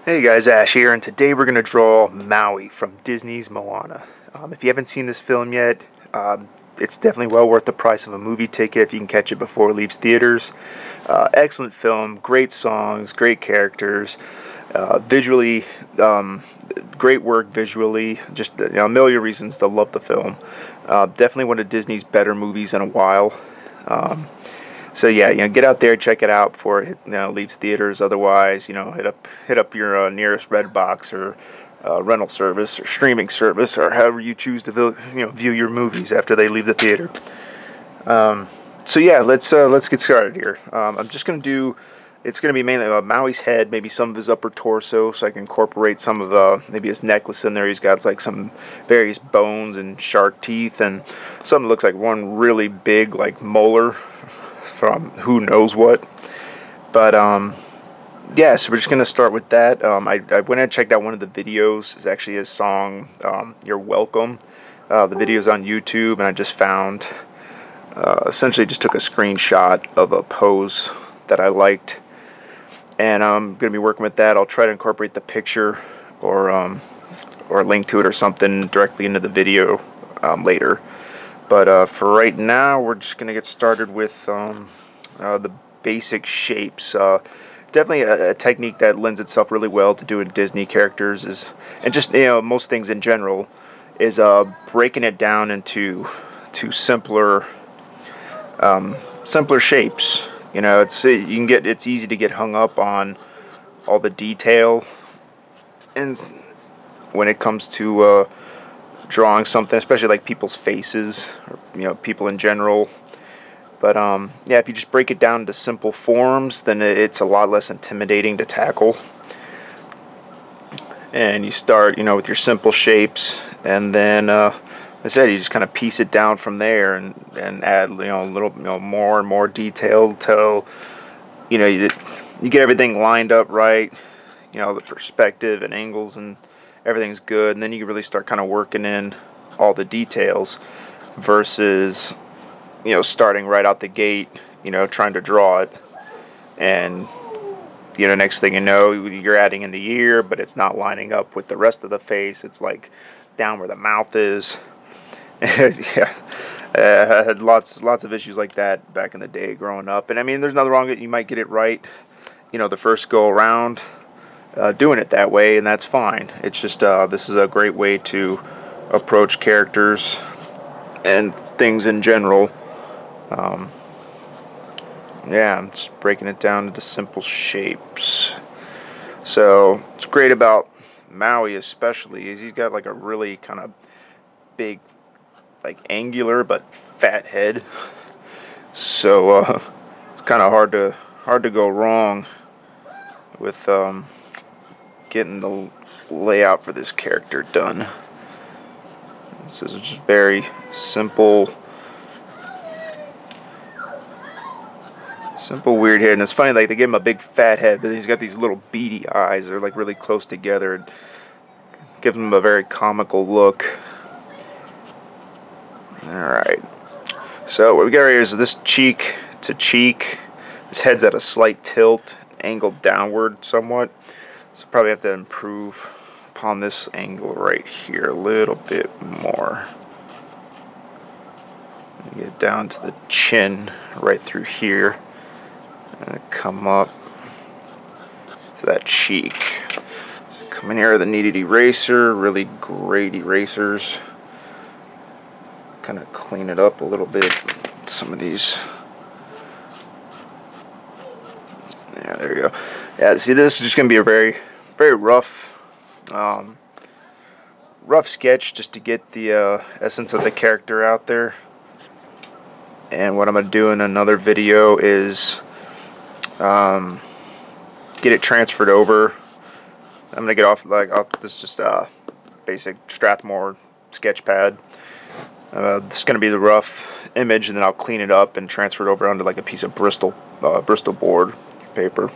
Hey guys, Ash here, and today we're going to draw Maui from Disney's Moana. If you haven't seen this film yet, it's definitely well worth the price of a movie ticket if you can catch it before it leaves theaters. Excellent film, great songs, great characters, visually, great work visually, just a million reasons to love the film. Definitely one of Disney's better movies in a while. So yeah, get out there, check it out before it leaves theaters. Otherwise, hit up your nearest Redbox or rental service or streaming service or however you choose to view your movies after they leave the theater. So yeah, let's get started here. I'm just gonna do. It's gonna be mainly Maui's head, maybe some of his upper torso, so I can incorporate some of maybe his necklace in there. He's got like some various bones and shark teeth, and something looks like one really big like molar from who knows what. But yeah, so we're just gonna start with that. I went and checked out one of the videos. It's actually his song "You're Welcome." The video's on YouTube, and I just found essentially just took a screenshot of a pose that I liked, and I'm gonna be working with that. I'll try to incorporate the picture or link to it or something directly into the video later. But for right now, we're just going to get started with the basic shapes. Definitely a technique that lends itself really well to doing Disney characters and just most things in general, is breaking it down into simpler shapes. It's easy to get hung up on all the detail, and when it comes to drawing something, especially like people's faces or people in general. But yeah, if you just break it down into simple forms, then it's a lot less intimidating to tackle. And you start with your simple shapes, and then as I said, you just kind of piece it down from there and add a little more and more detail till you get everything lined up right, the perspective and angles and everything's good, and then you can really start kind of working in all the details versus starting right out the gate, trying to draw it, and next thing you know, you're adding in the ear, but it's not lining up with the rest of the face. It's like down where the mouth is. Yeah, I had lots of issues like that back in the day growing up, and I mean, there's nothing wrong with it. You might get it right, the first go around. Doing it that way, and that's fine. It's just this is a great way to approach characters and things in general. Yeah, I'm just breaking it down into simple shapes. So what's great about Maui especially is he's got like a really kind of big, like angular but fat head. So it's kind of hard to go wrong with getting the layout for this character done. This is just very simple weird head, and it's funny, like they give him a big fat head, but he's got these little beady eyes. They're like really close together. It gives him a very comical look. Alright, so what we got here is this cheek to cheek. His head's at a slight tilt, angled downward somewhat. So probably have to improve upon this angle right here a little bit more. Get down to the chin right through here and come up to that cheek. Come in here with a kneaded eraser, really great erasers. Kind of clean it up a little bit. Some of these. Yeah, there you go. Yeah, see, this is just going to be a very rough sketch just to get the essence of the character out there. And what I'm going to do in another video is get it transferred over. I'm going to get off this just basic Strathmore sketch pad. This is going to be the rough image, and then I'll clean it up and transfer it over onto like a piece of Bristol board paper.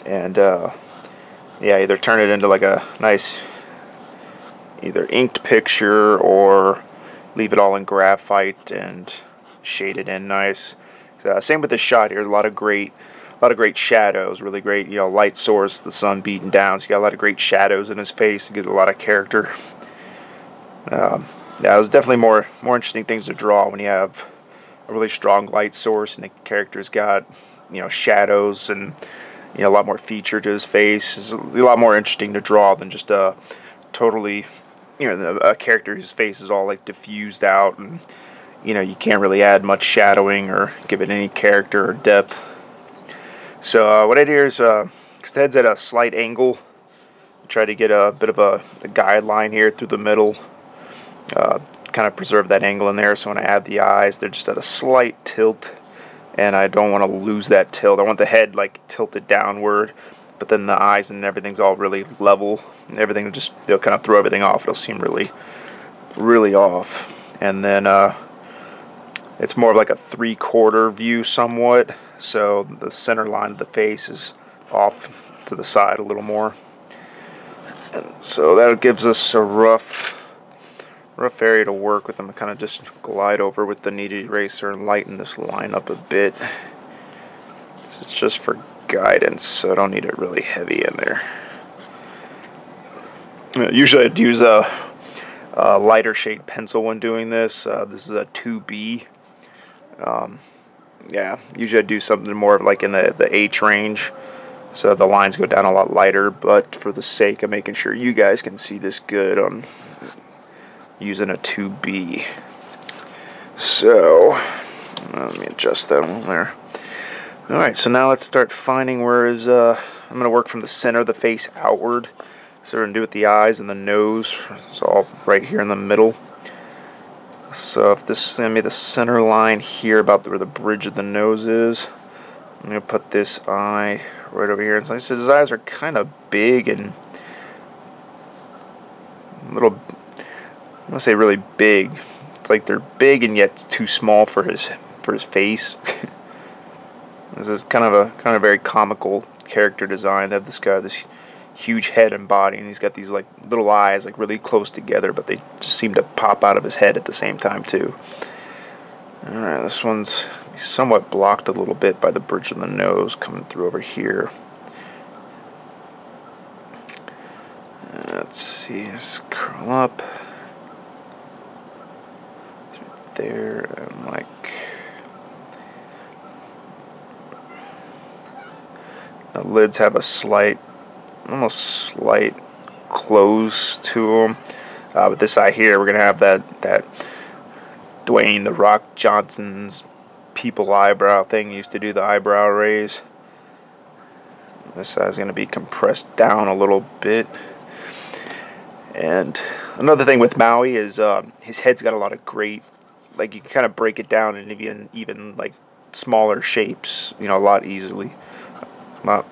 And yeah, either turn it into like a nice either inked picture or leave it all in graphite and shade it in nice. Same with the shot here. There's a lot of great a lot of great shadows, really great, light source, the sun beating down. So you got a lot of great shadows in his face. It gives a lot of character. Yeah, it was definitely more interesting things to draw when you have a really strong light source and the character's got shadows and a lot more feature to his face. It's a lot more interesting to draw than just a totally a character whose face is all like diffused out, and you can't really add much shadowing or give it any character or depth. So what I do here is, because the head's at a slight angle, try to get a bit of a guideline here through the middle. Kind of preserve that angle in there, so when I add the eyes, they're just at a slight tilt, and I don't want to lose that tilt. I want the head like tilted downward, but then the eyes and everything's all really level, and everything will just, they'll kind of throw everything off. It'll seem really off. And then it's more of like a 3/4 view somewhat, so the center line of the face is off to the side a little more. And so that gives us a rough area to work with. I'm kind of just glide over with the kneaded eraser and lighten this line up a bit. So it's just for guidance, so I don't need it really heavy in there. Usually I'd use a lighter shade pencil when doing this. This is a 2B. Yeah, usually I do something more of like in the H range, so the lines go down a lot lighter, but for the sake of making sure you guys can see this good, I'm using a 2B. So let me adjust that one there. Alright, so now let's start finding where is I'm going to work from the center of the face outward. So we're going to do with the eyes and the nose. It's all right here in the middle. So if this is going to be the center line here about where the bridge of the nose is, I'm going to put this eye right over here. And so his eyes are kind of big and a little, I'm going to say really big. It's like they're big and yet too small for his face. This is kind of a very comical character design. They have this guy, this huge head and body, and he's got these like little eyes like really close together, but they just seem to pop out of his head at the same time too. Alright, this one's somewhat blocked a little bit by the bridge of the nose coming through over here. Let's see, let's curl up. It's right there, and like the lids have a slight, almost slight close to them. But this eye here, we're gonna have that Dwayne the Rock Johnson's people eyebrow thing. He used to do the eyebrow raise. This side's gonna be compressed down a little bit. And another thing with Maui is his head's got a lot of great, like you can kind of break it down in even like smaller shapes, a lot easily. A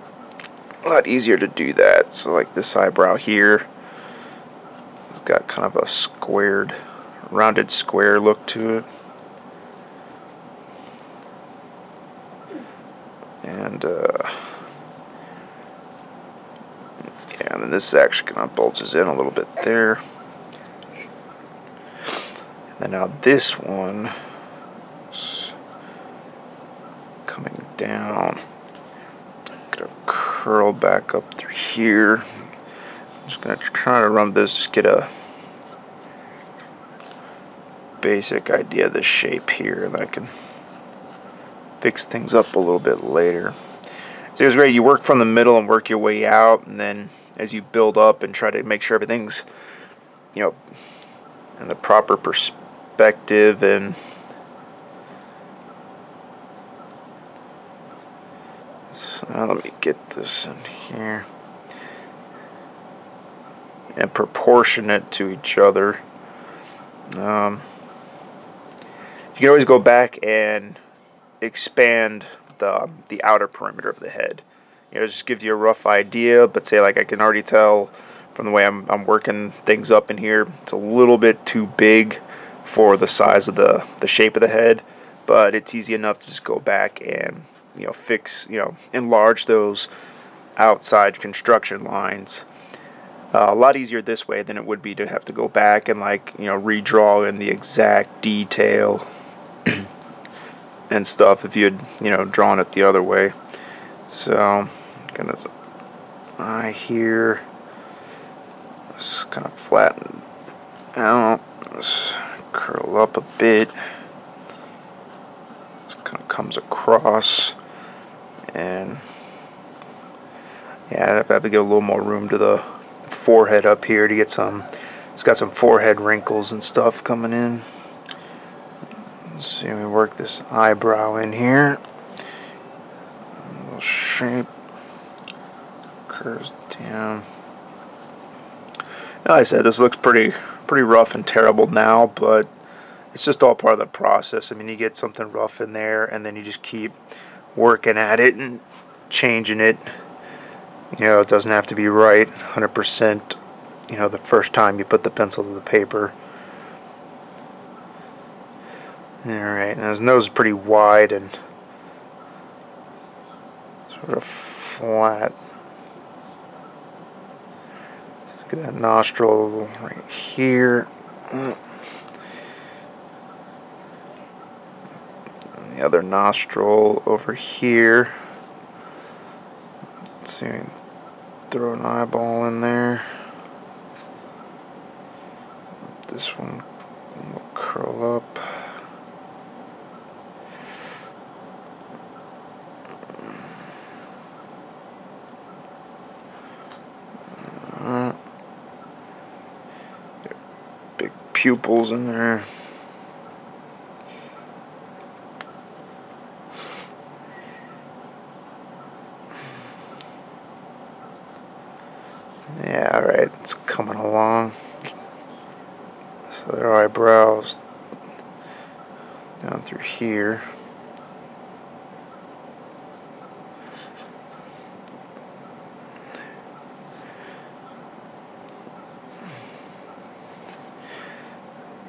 lot easier to do that. So like this eyebrow here, got kind of a squared, rounded square look to it. And yeah, and then this actually kind of bulges in a little bit there. And then now this one is coming down. Gonna curl back up through here. I'm just gonna try to run this, just get a basic idea of the shape here, and I can fix things up a little bit later. So it's great, you work from the middle and work your way out, and then as you build up and try to make sure everything's in the proper perspective. And so now let me get this in here and proportionate to each other. You can always go back and expand the outer perimeter of the head. It just gives you a rough idea, but say like I can already tell from the way I'm working things up in here, it's a little bit too big for the size of the shape of the head, but it's easy enough to just go back and fix, enlarge those outside construction lines. A lot easier this way than it would be to have to go back and redraw in the exact detail and stuff if you had drawn it the other way. So, got his eye here. Just kind of flatten out. Just curl up a bit. Just kind of comes across. And yeah, I have to give a little more room to the forehead up here to get some. It's got some forehead wrinkles and stuff coming in. Let's see, we work this eyebrow in here. A little shape. Curves down. Like I said, this looks pretty rough and terrible now, but it's just all part of the process. I mean, you get something rough in there, and then you just keep working at it and changing it. You know, it doesn't have to be right 100%, you know, the first time you put the pencil to the paper. Alright, now his nose is pretty wide and sort of flat. Look at that nostril right here. And the other nostril over here. Let's see, throw an eyeball in there. This one will curl up. Big pupils in there. Yeah, alright, it's coming along. So their eyebrows down through here.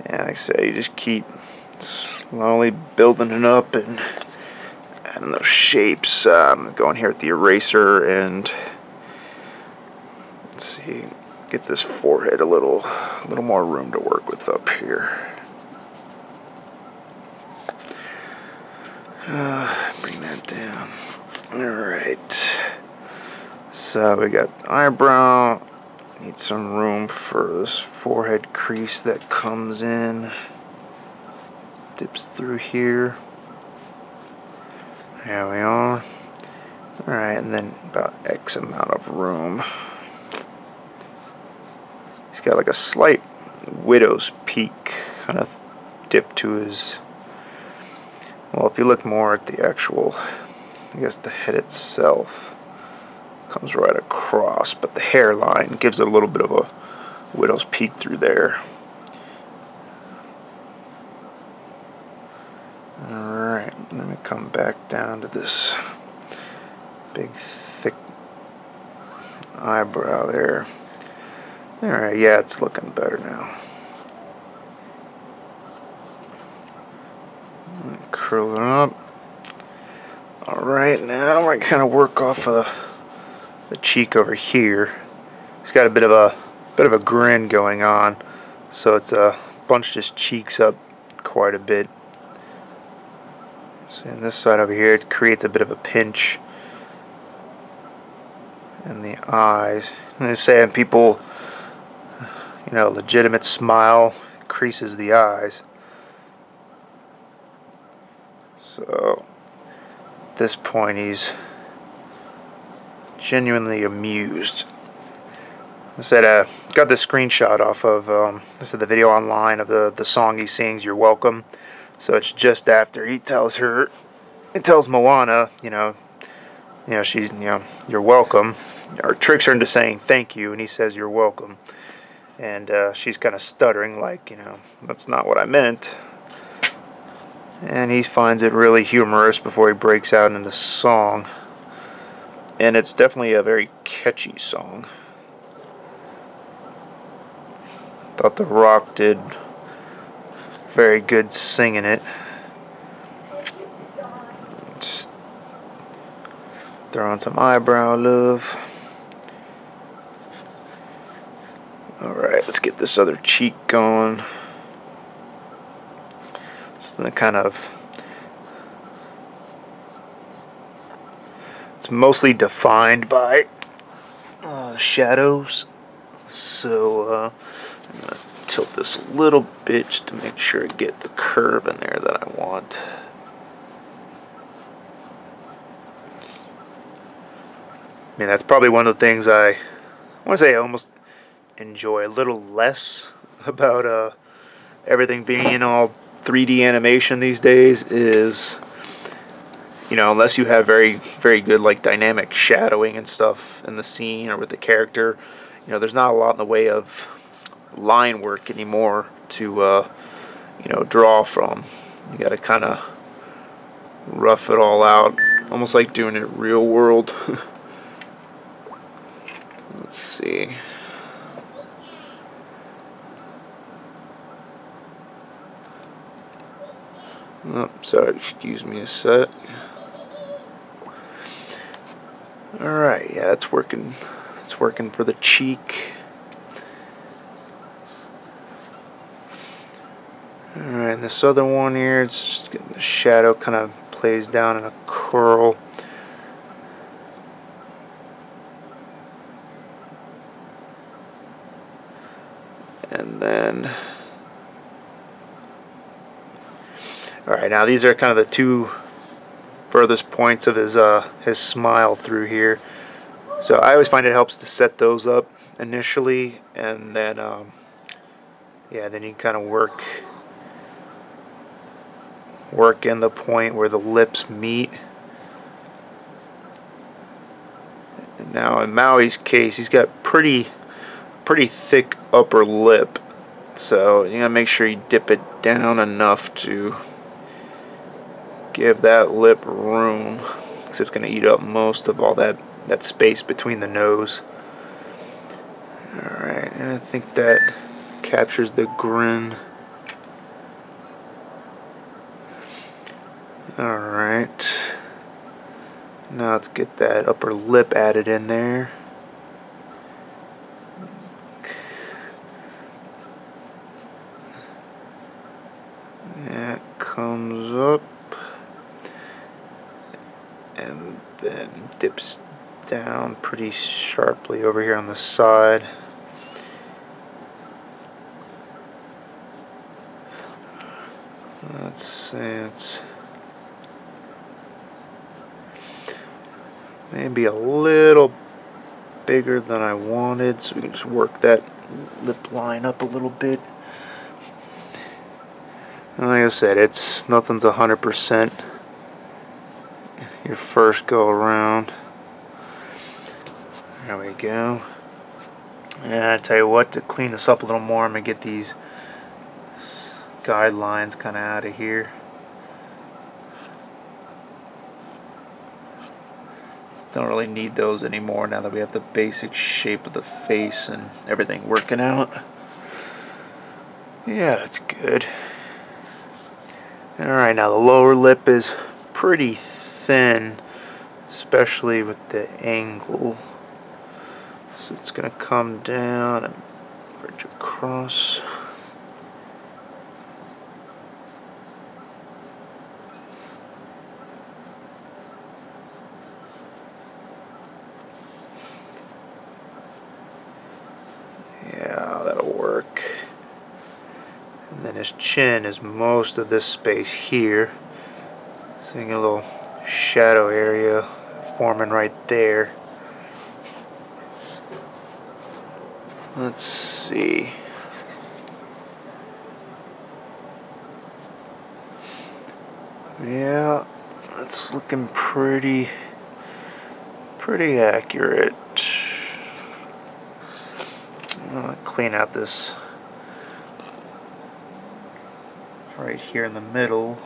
Yeah, like I say, you just keep slowly building it up and adding those shapes. Going here with the eraser and let's see, get this forehead a little more room to work with up here. Bring that down. Alright. So we got the eyebrow. Need some room for this forehead crease that comes in. Dips through here. There we are. Alright, and then about X amount of room. He's got like a slight widow's peak kind of dip to his. Well, if you look more at the actual, I guess the head itself comes right across, but the hairline gives it a little bit of a widow's peak through there. Alright, let me come back down to this big thick eyebrow there. Alright, yeah, it's looking better now. Curl it up. Alright, now we're going to work off of the cheek over here. He's got a bit of a grin going on, so it's bunched his cheeks up quite a bit. So on this side over here, it creates a bit of a pinch in the eyes. And they're saying people, you know, legitimate smile creases the eyes. So at this point, he's genuinely amused. I said, got the screenshot off of this is the video online of the song he sings, "You're Welcome." So it's just after he tells Moana, you know, she's, you know, "You're welcome," or tricks her into saying thank you, and he says, "You're welcome," and she's kind of stuttering, like, you know, that's not what I meant. And he finds it really humorous before he breaks out into song. And it's definitely a very catchy song. Thought The Rock did very good singing it. Just throwing some eyebrow love. Alright, let's get this other cheek going. So then it's it's mostly defined by shadows. So I'm going to tilt this a little bit just to make sure I get the curve in there that I want. I mean, that's probably one of the things I want to say I almost enjoy a little less about everything being all 3D animation these days is, you know, unless you have very, very good like dynamic shadowing and stuff in the scene or with the character, you know, there's not a lot in the way of line work anymore to, you know, draw from. You got to kind of rough it all out, almost like doing it real world. Let's see. Oh, sorry, excuse me a sec. Alright, yeah, it's working. It's working for the cheek. Alright, and this other one here, it's just getting the shadow kind of plays down in a curl. And then, alright, now these are kind of the two furthest points of his smile through here. So I always find it helps to set those up initially, and then yeah, then you kind of work in the point where the lips meet. And now in Maui's case, he's got pretty thick upper lip, so you gotta make sure you dip it down enough to give that lip room, because it's gonna eat up most of all that space between the nose. Alright, and I think that captures the grin. Alright, now let's get that upper lip added in there. That comes up and then dips down pretty sharply over here on the side. Let's see, it's maybe a little bigger than I wanted, so we can just work that lip line up a little bit. And like I said, nothing's 100% your first go around. There we go. And I tell you what, to clean this up a little more, I'm gonna get these guidelines kind of out of here. Don't really need those anymore now that we have the basic shape of the face and everything working out. Yeah, that's good. Alright, now the lower lip is pretty thin, especially with the angle. So it's going to come down and bridge across. Yeah, that'll work. And then his chin is most of this space here. Seeing a little shadow area forming right there. Let's see. Yeah, that's looking pretty accurate. I'll clean out this right here in the middle.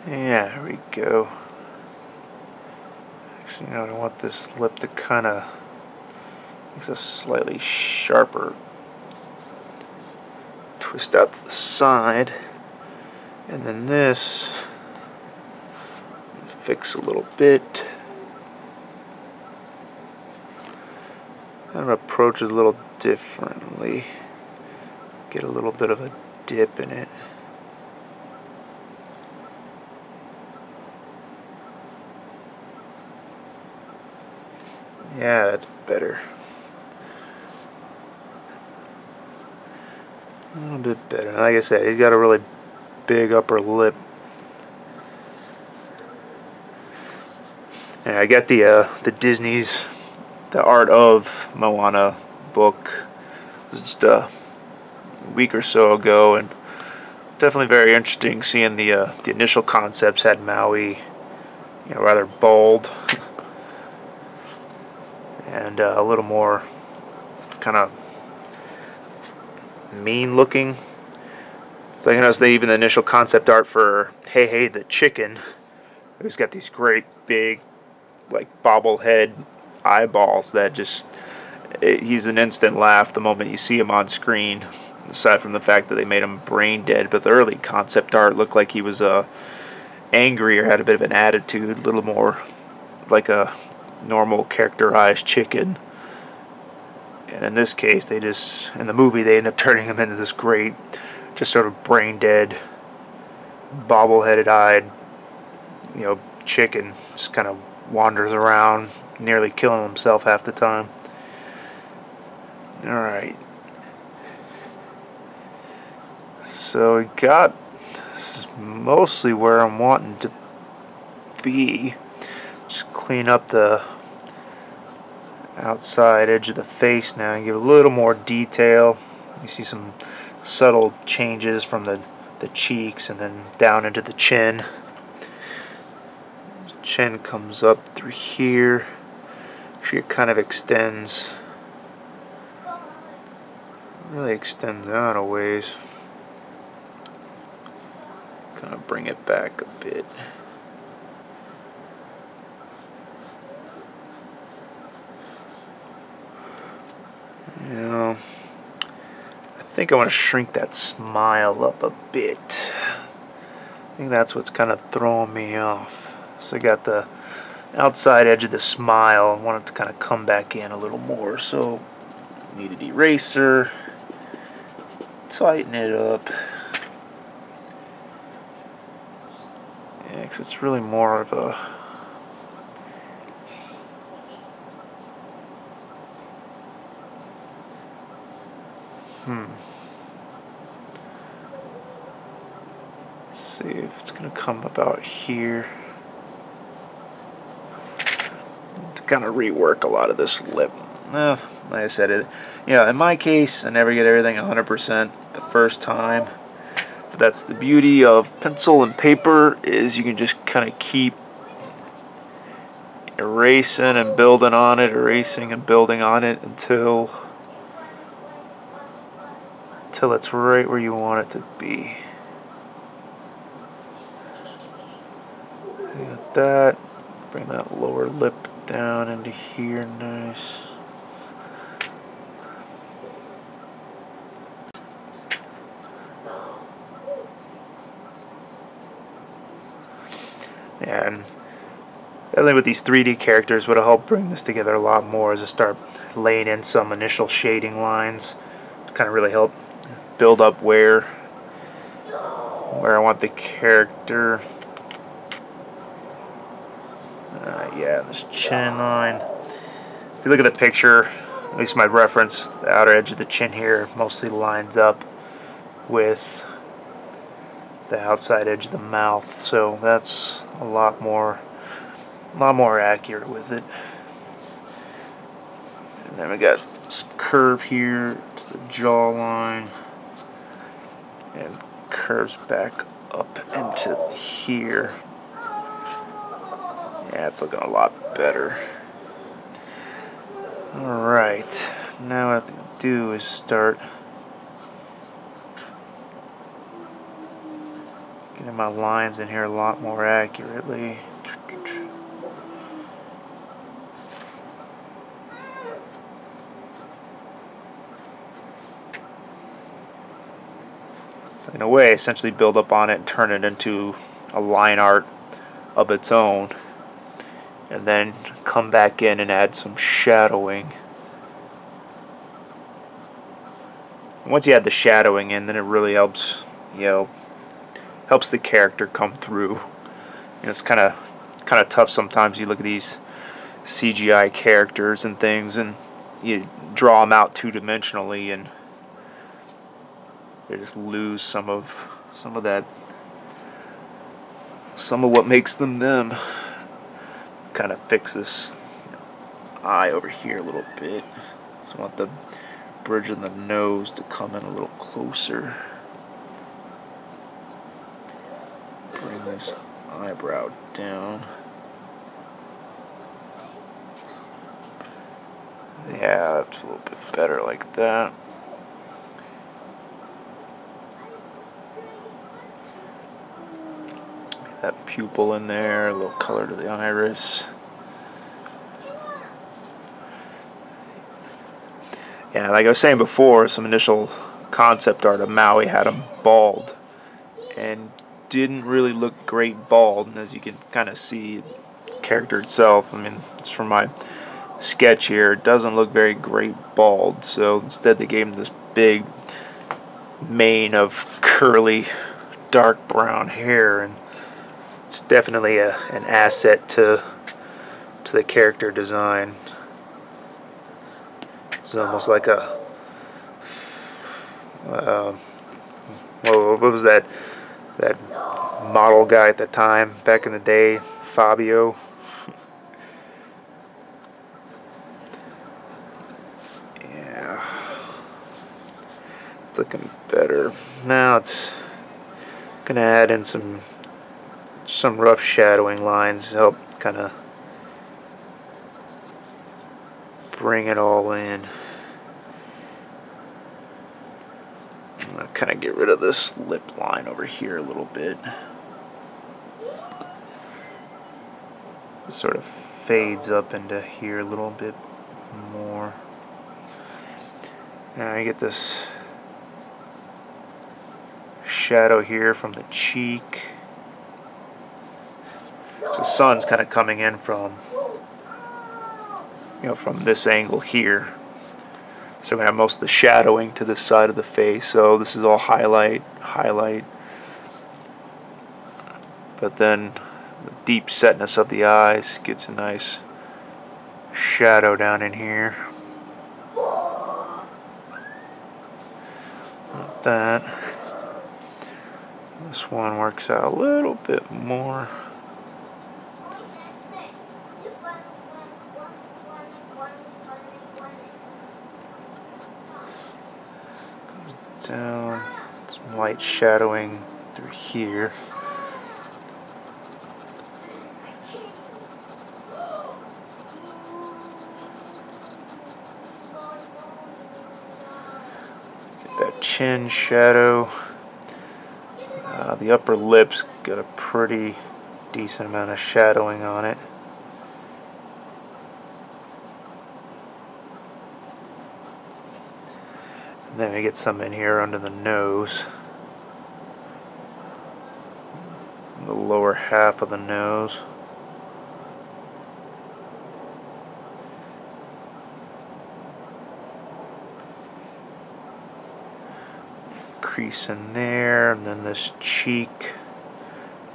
Yeah, there we go. Actually, I want this lip to kind of Makes a slightly sharper twist out to the side. And then this, fix a little bit. Kind of approach it a little differently. Get a little bit of a dip in it. Yeah, that's better. A little bit better. Like I said, he's got a really big upper lip. And I got the Disney's The Art of Moana book. It was just a week or so ago, and definitely very interesting seeing the initial concepts had Maui, rather bald and a little more kind of mean looking. So I noticed even the initial concept art for Hey Hey the chicken, who's got these great big like bobblehead eyeballs that just, he's an instant laugh the moment you see him on screen, aside from the fact that they made him brain dead. But the early concept art looked like he was angry or had a bit of an attitude, a little more like a normal characterized chicken. And in this case, in the movie, they end up turning him into this great, just sort of brain dead, bobbleheaded eyed, chicken. Just kind of wanders around, nearly killing himself half the time. Alright. So we got, this is mostly where I'm wanting to be. Just clean up the outside edge of the face now and give a little more detail. You see some subtle changes from the cheeks and then down into the chin. Chin comes up through here. Actually, it kind of extends, really extends out a ways. Kind of bring it back a bit. I think I want to shrink that smile up a bit. I think that's what's kind of throwing me off. So I got the outside edge of the smile. I want it to kind of come back in a little more. So need an eraser. Tighten it up. Yeah, because it's really more of a see if it's going to come about here. To kind of rework a lot of this lip. Like I said, in my case, I never get everything 100% the first time. But that's the beauty of pencil and paper, is you can just kind of keep erasing and building on it, erasing and building on it until it's right where you want it to be. Got that. Bring that lower lip down into here, nice. And definitely with these 3D characters, what'll help bring this together a lot more is to start laying in some initial shading lines to kind of really help build up where I want the character. Yeah, this chin line. If you look at the picture, at least my reference, the outer edge of the chin here mostly lines up with the outside edge of the mouth, so that's a lot more accurate with it. And then we got some curve here to the jawline, and curves back up into here. Yeah, it's looking a lot better. Alright, now what I think I'll do is start getting my lines in here a lot more accurately. in a way, essentially build up on it and turn it into a line art of its own, and then come back in and add some shadowing. And once you add the shadowing in, then it really helps, helps the character come through. It's kind of tough sometimes. You look at these CGI characters and things, and you draw them out two-dimensionally, and they just lose some of what makes them them. Kind of fix this eye over here a little bit. So I want the bridge of the nose to come in a little closer. Bring this eyebrow down. Yeah, that's a little bit better like that. That pupil in there, a little color to the iris. Yeah, like I was saying before, some initial concept art of Maui had him bald and didn't really look great bald. And as you can kind of see, the character itself, I mean, it's from my sketch here, it doesn't look very great bald. So instead they gave him this big mane of curly dark brown hair, and it's definitely an asset to the character design. It's almost like a what was that model guy at the time back in the day, Fabio? Yeah, it's looking better. Now it's gonna add in some rough shadowing lines to help kind of bring it all in. I'm going to kind of get rid of this lip line over here a little bit. It sort of fades up into here a little bit more. Now I get this shadow here from the cheek. The sun's kind of coming in from from this angle here, so we're gonna have most of the shadowing to this side of the face. So this is all highlight, but then the deep setness of the eyes gets a nice shadow down in here. Like that. This one works out a little bit more. Down, some light shadowing through here. Get that chin shadow. The upper lip's got a pretty decent amount of shadowing on it. And then we get some in here under the nose, the lower half of the nose. Crease in there, and then this cheek.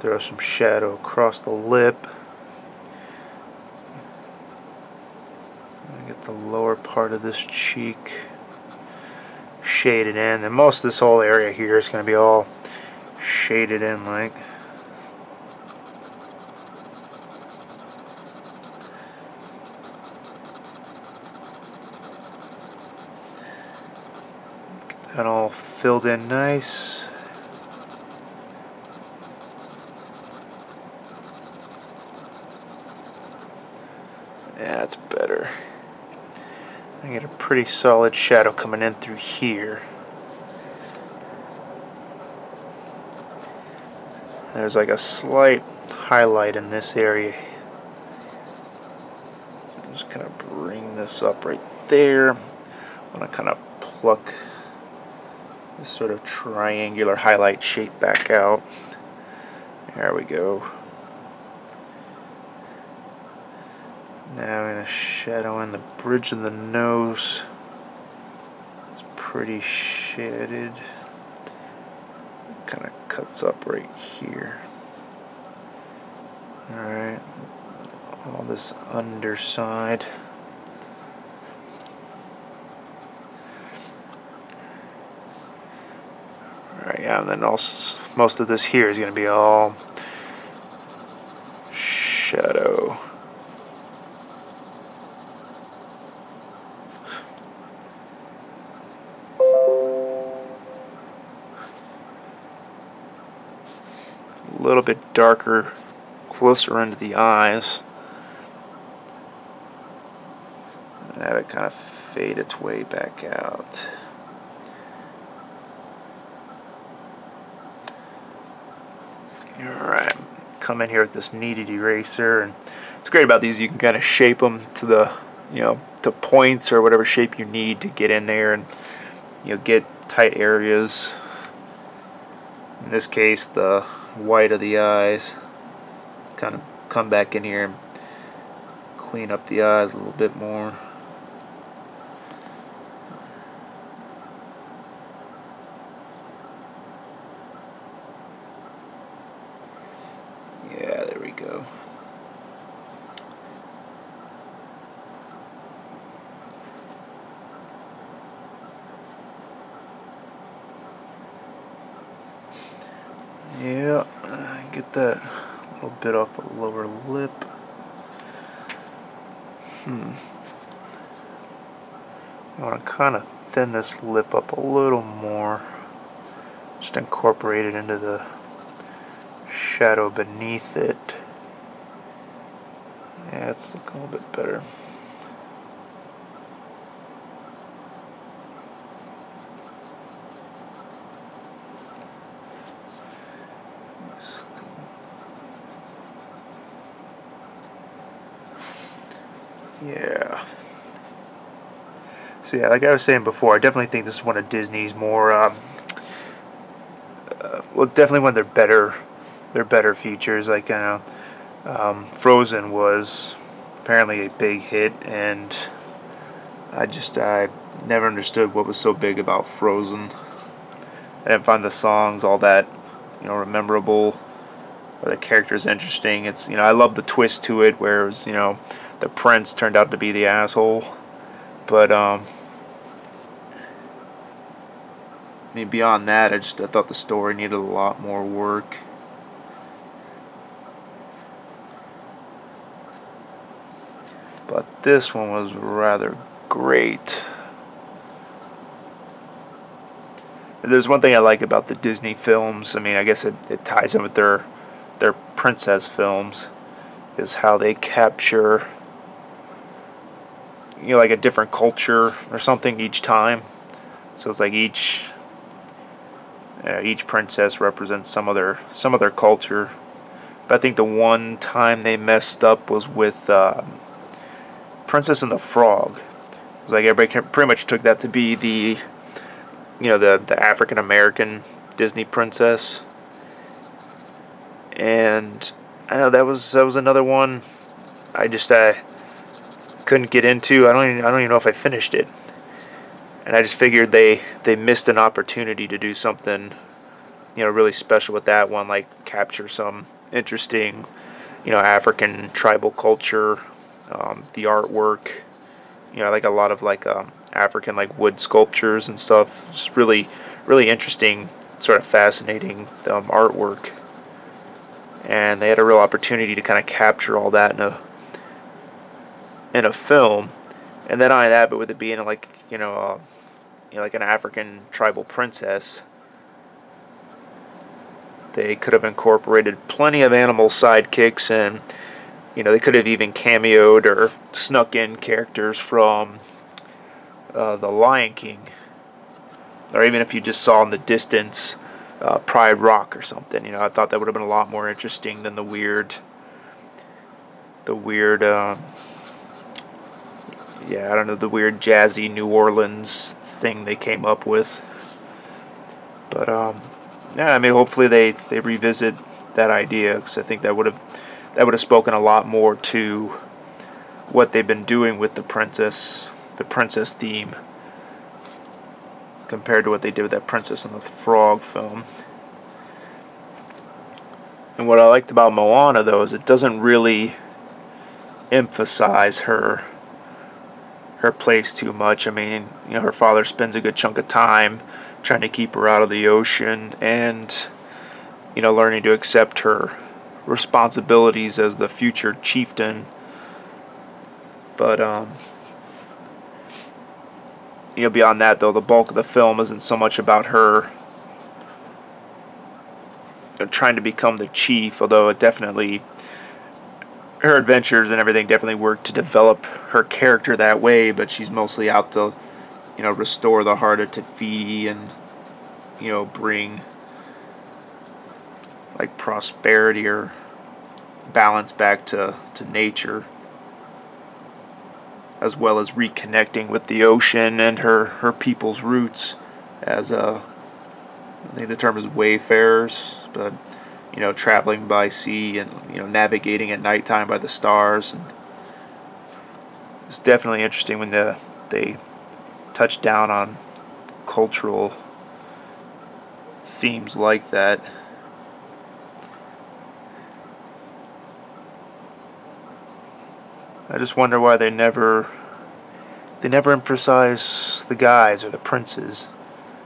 Throw some shadow across the lip. And get the lower part of this cheek shaded in, and most of this whole area here is going to be all shaded in like. Get that all filled in nice. Yeah, that's better. I get a pretty solid shadow coming in through here. There's like a slight highlight in this area. I'm just kind of bring this up right there. I'm going to kind of pluck this sort of triangular highlight shape back out. There we go. Now I'm going to shadow in the bridge of the nose. It's pretty shaded. Kind of cuts up right here. Alright, all this underside. Alright, yeah, and then also most of this here is going to be all shadow. A little bit darker closer into the eyes, and have it kind of fade its way back out. Alright, come in here with this kneaded eraser, and what's great about these, you can kind of shape them to the, to points or whatever shape you need to get in there and, get tight areas. In this case, the white of the eyes. Kind of come back in here and clean up the eyes a little bit more. Yeah, there we go. Yeah, get that little bit off the lower lip. I want to kind of thin this lip up a little more. Just incorporate it into the shadow beneath it. Yeah, it's looking a little bit better. Yeah. So yeah, like I was saying before, I definitely think this is one of Disney's more, well, definitely one of their better features. Like, Frozen was apparently a big hit, and I never understood what was so big about Frozen. I didn't find the songs all that, memorable, or the characters interesting. It's, I love the twist to it, where it was, the prince turned out to be the asshole. But, I mean, beyond that, I thought the story needed a lot more work. But this one was rather great. There's one thing I like about the Disney films. I mean, I guess it ties in with their princess films, is how they capture, like a different culture or something each time. So it's like each princess represents some other culture. But I think the one time they messed up was with Princess and the Frog. It was like everybody pretty much took that to be the the African American Disney princess, and I know that was another one I couldn't get into. I don't even know if I finished it. And I just figured they missed an opportunity to do something, really special with that one, like capture some interesting, African tribal culture, the artwork, like a lot of African wood sculptures and stuff. Just really, really interesting, sort of fascinating artwork. And they had a real opportunity to kind of capture all that in a film. And then on that, but with it being like an African tribal princess, they could have incorporated plenty of animal sidekicks, and they could have even cameoed or snuck in characters from The Lion King, or even if you just saw in the distance Pride Rock or something. I thought that would have been a lot more interesting than the weird yeah, I don't know, the weird jazzy New Orleans thing they came up with. But yeah, I mean, hopefully they revisit that idea, because I think that would have spoken a lot more to what they've been doing with the princess theme, compared to what they did with that Princess and the Frog film. And what I liked about Moana, though, is it doesn't really emphasize her place too much. I mean, you know, her father spends a good chunk of time trying to keep her out of the ocean, and, you know, learning to accept her responsibilities as the future chieftain. But you know, beyond that, though, the bulk of the film isn't so much about her, you know, trying to become the chief, although it definitely, her adventures and everything definitely work to develop her character that way. But she's mostly out to, you know, restore the heart of Te and, you know, bring like prosperity or balance back to nature, as well as reconnecting with the ocean and her people's roots as I think the term is wayfarers, but, you know, traveling by sea and, you know, navigating at nighttime by the stars. And it's definitely interesting when they touch down on cultural themes like that. I just wonder why they never emphasize the guys or the princes.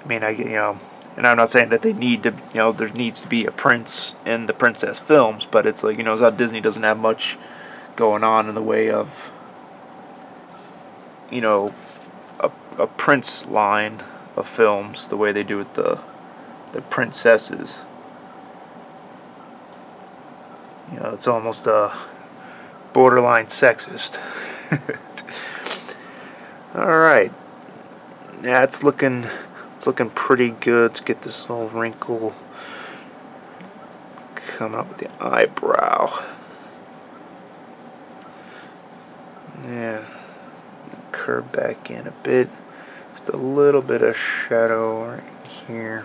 I mean, you know, and I'm not saying that they need to, you know, there needs to be a prince in the princess films, but it's like, you know, it's how Disney doesn't have much going on in the way of, you know, a prince line of films the way they do with the princesses. You know, it's almost borderline sexist. All right, yeah, it's looking pretty good. Let's get this little wrinkle coming up with the eyebrow. Yeah, curve back in a bit. Just a little bit of shadow right here.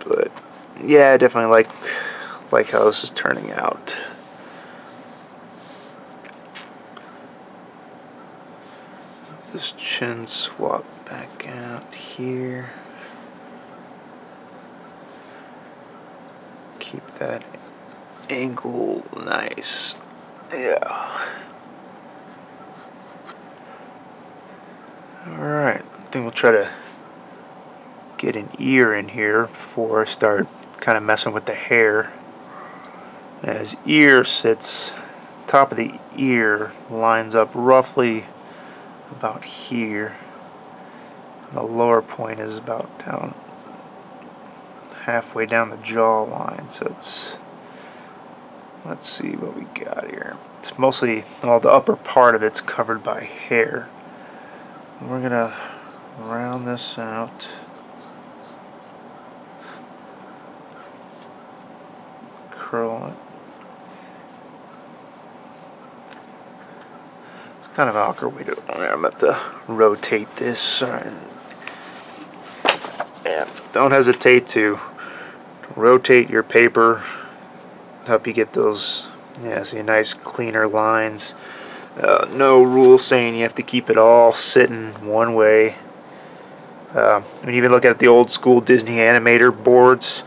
But yeah, I definitely like how this is turning out. This chin swap back out here. Keep that angle nice. Yeah. Alright, I think we'll try to get an ear in here before I start kind of messing with the hair. As ear sits, top of the ear lines up roughly about here. The lower point is about down halfway down the jawline, so it's, let's see what we got here. It's mostly, well, the upper part of it's covered by hair. We're gonna round this out. Curl it. It's kind of an awkward way to do it. I'm gonna have to rotate this. Yeah, don't hesitate to rotate your paper. Help you get those, yeah, see, nice cleaner lines. No rule saying you have to keep it all sitting one way. When you even look at the old school Disney animator boards,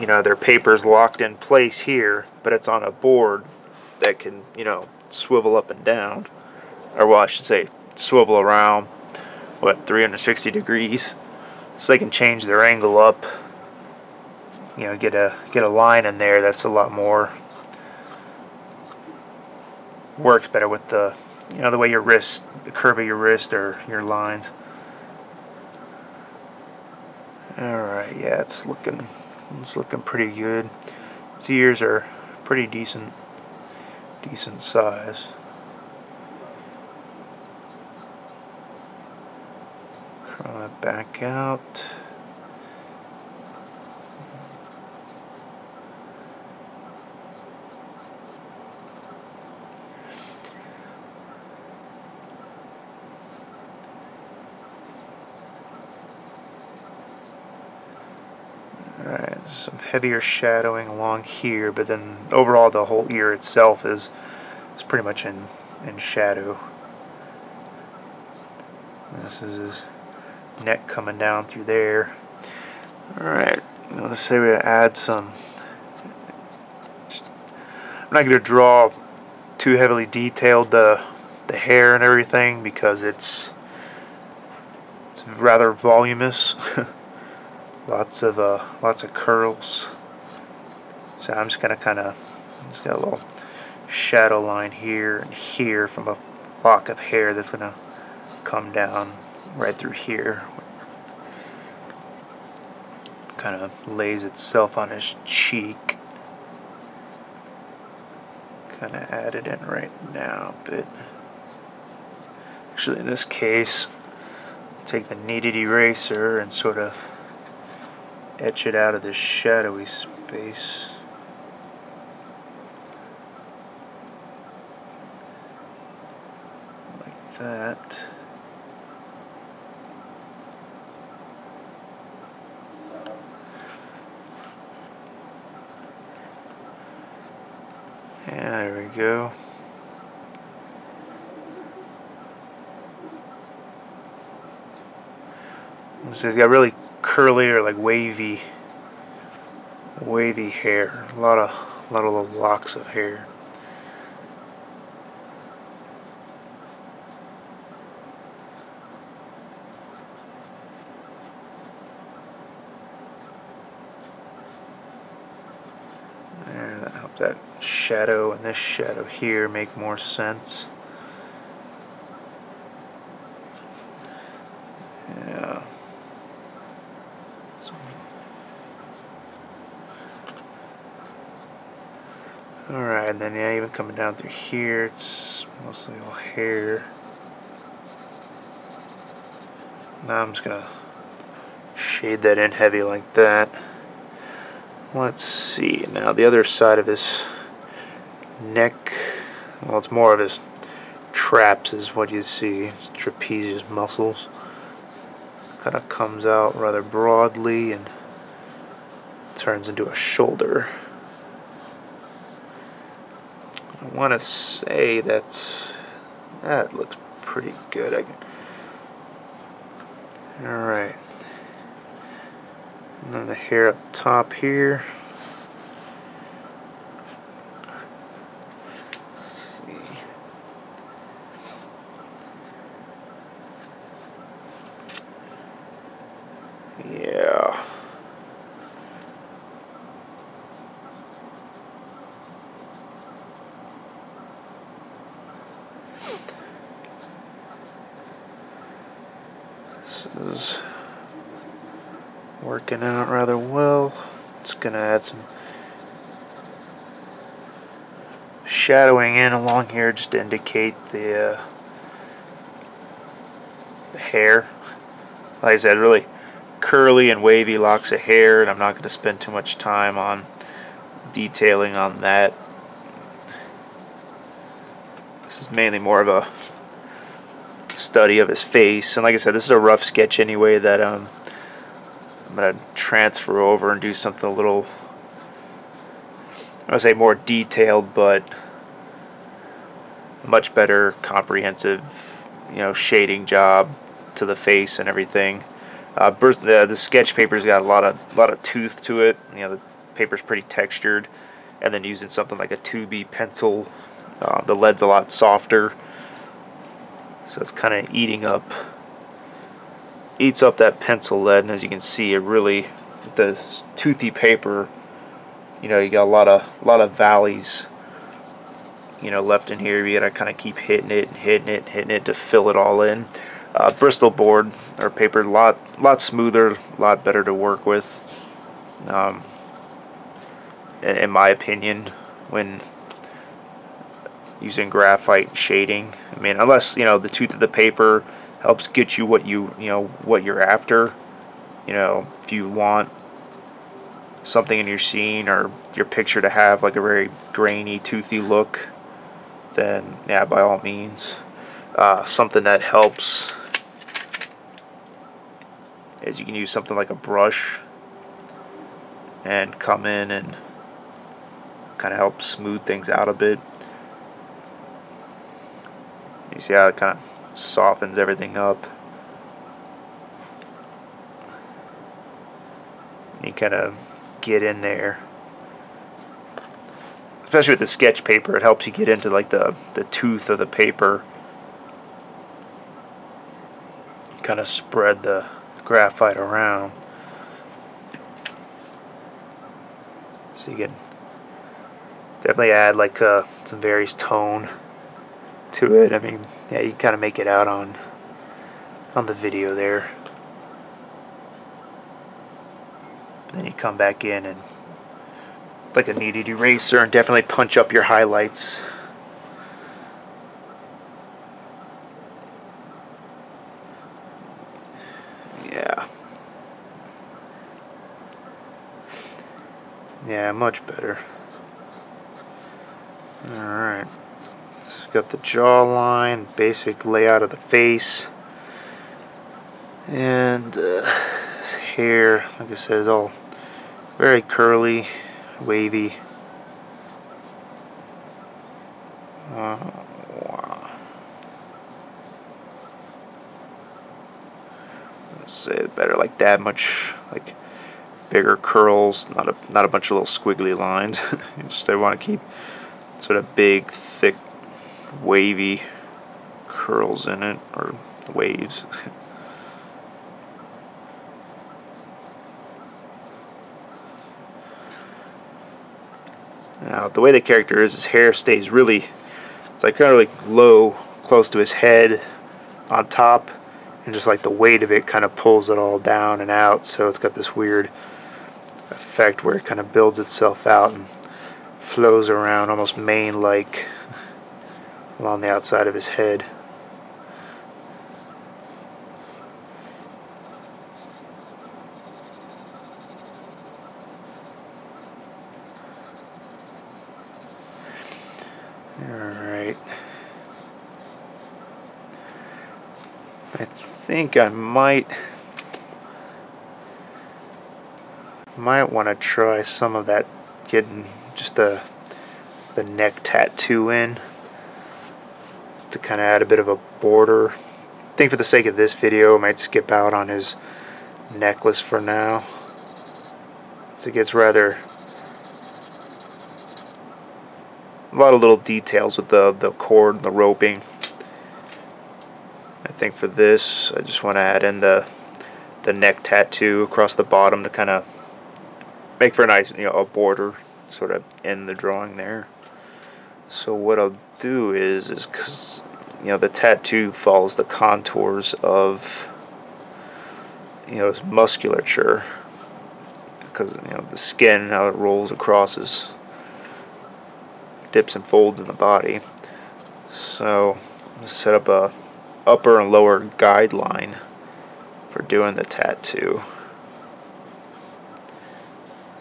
you know, their paper's locked in place here, but it's on a board that can, you know, swivel up and down. Or, well, I should say, swivel around, what, 360 degrees. So they can change their angle up. You know, get a line in there that's a lot more, works better with the, you know, the way your wrist, the curve of your wrist or your lines. Alright, yeah, it's looking pretty good. These ears are pretty decent size. Curl it back out. Alright, some heavier shadowing along here, but then overall the whole ear itself is pretty much in shadow. This is his neck coming down through there. Alright, let's say we add some. I'm not going to draw too heavily detailed the hair and everything because it's rather voluminous. lots of curls. So I'm just gonna just got a little shadow line here and here from a lock of hair that's gonna come down right through here. Kind of lays itself on his cheek. Kind of add it in right now, but actually in this case, take the kneaded eraser and sort of etch it out of this shadowy space. Like that. And there we go. So he's got really curly or like wavy hair. A lot of little locks of hair. And that helped that shadow and this shadow here make more sense. Yeah. Alright, and then yeah, even coming down through here, it's mostly all hair. Now I'm just gonna shade that in heavy like that. Let's see, now the other side of his neck, well, it's more of his traps is what you see, his trapezius muscles. Kind of comes out rather broadly and turns into a shoulder. I want to say that looks pretty good. Alright. And then the hair up top here. Let's see. Yeah. This is working out rather well. Just gonna add some shadowing in along here just to indicate the hair. Like I said, really curly and wavy locks of hair, and I'm not going to spend too much time on detailing on that. This is mainly more of a study of his face, and like I said, this is a rough sketch anyway that I'm going to transfer over and do something a little, I would say more detailed, but much better comprehensive, shading job to the face and everything. The sketch paper's got a lot of tooth to it. The paper's pretty textured, and then using something like a 2B pencil, the lead's a lot softer, so it's kind of eats up that pencil lead. And as you can see, it really, with this toothy paper, you got a lot of valleys, left in here. You gotta kind of keep hitting it to fill it all in. Bristol board or paper, a lot smoother, a lot better to work with, in my opinion, when using graphite shading. I mean, unless the tooth of the paper helps get you what what you're after. If you want something in your scene or your picture to have like a very grainy, toothy look, then yeah, by all means. Something that helps is you can use something like a brush and come in and kind of help smooth things out a bit. You see how it kind of softens everything up. You kind of get in there, especially with the sketch paper. It helps you get into like the tooth of the paper. Kind of spread the graphite around, so you can definitely add like some various tone to it. I mean, yeah, you kind of make it out on the video there. Then you come back in and like a kneaded eraser and definitely punch up your highlights. Yeah, much better. Alright. So got the jawline, basic layout of the face. And his hair, like I said, is all very curly, wavy. Wow. Let's say it better like that, much like bigger curls, not a bunch of little squiggly lines. Just they want to keep sort of big, thick, wavy curls in it, or waves. Now, the way the character is, his hair stays really, it's like kind of like low, close to his head, on top, and just like the weight of it kind of pulls it all down and out, so it's got this weird effect where it kind of builds itself out and flows around almost mane-like along the outside of his head. Alright. I think I might want to try some of that, getting just the neck tattoo in, just to kind of add a bit of a border. I think for the sake of this video I might skip out on his necklace for now. So it gets rather a lot of little details with the cord and the roping. I think for this I just want to add in the neck tattoo across the bottom to kind of make for a nice, a border sort of in the drawing there. So what I'll do is because the tattoo follows the contours of his musculature, because the skin, how it rolls across his dips and folds in the body. So I'll set up a upper and lower guideline for doing the tattoo.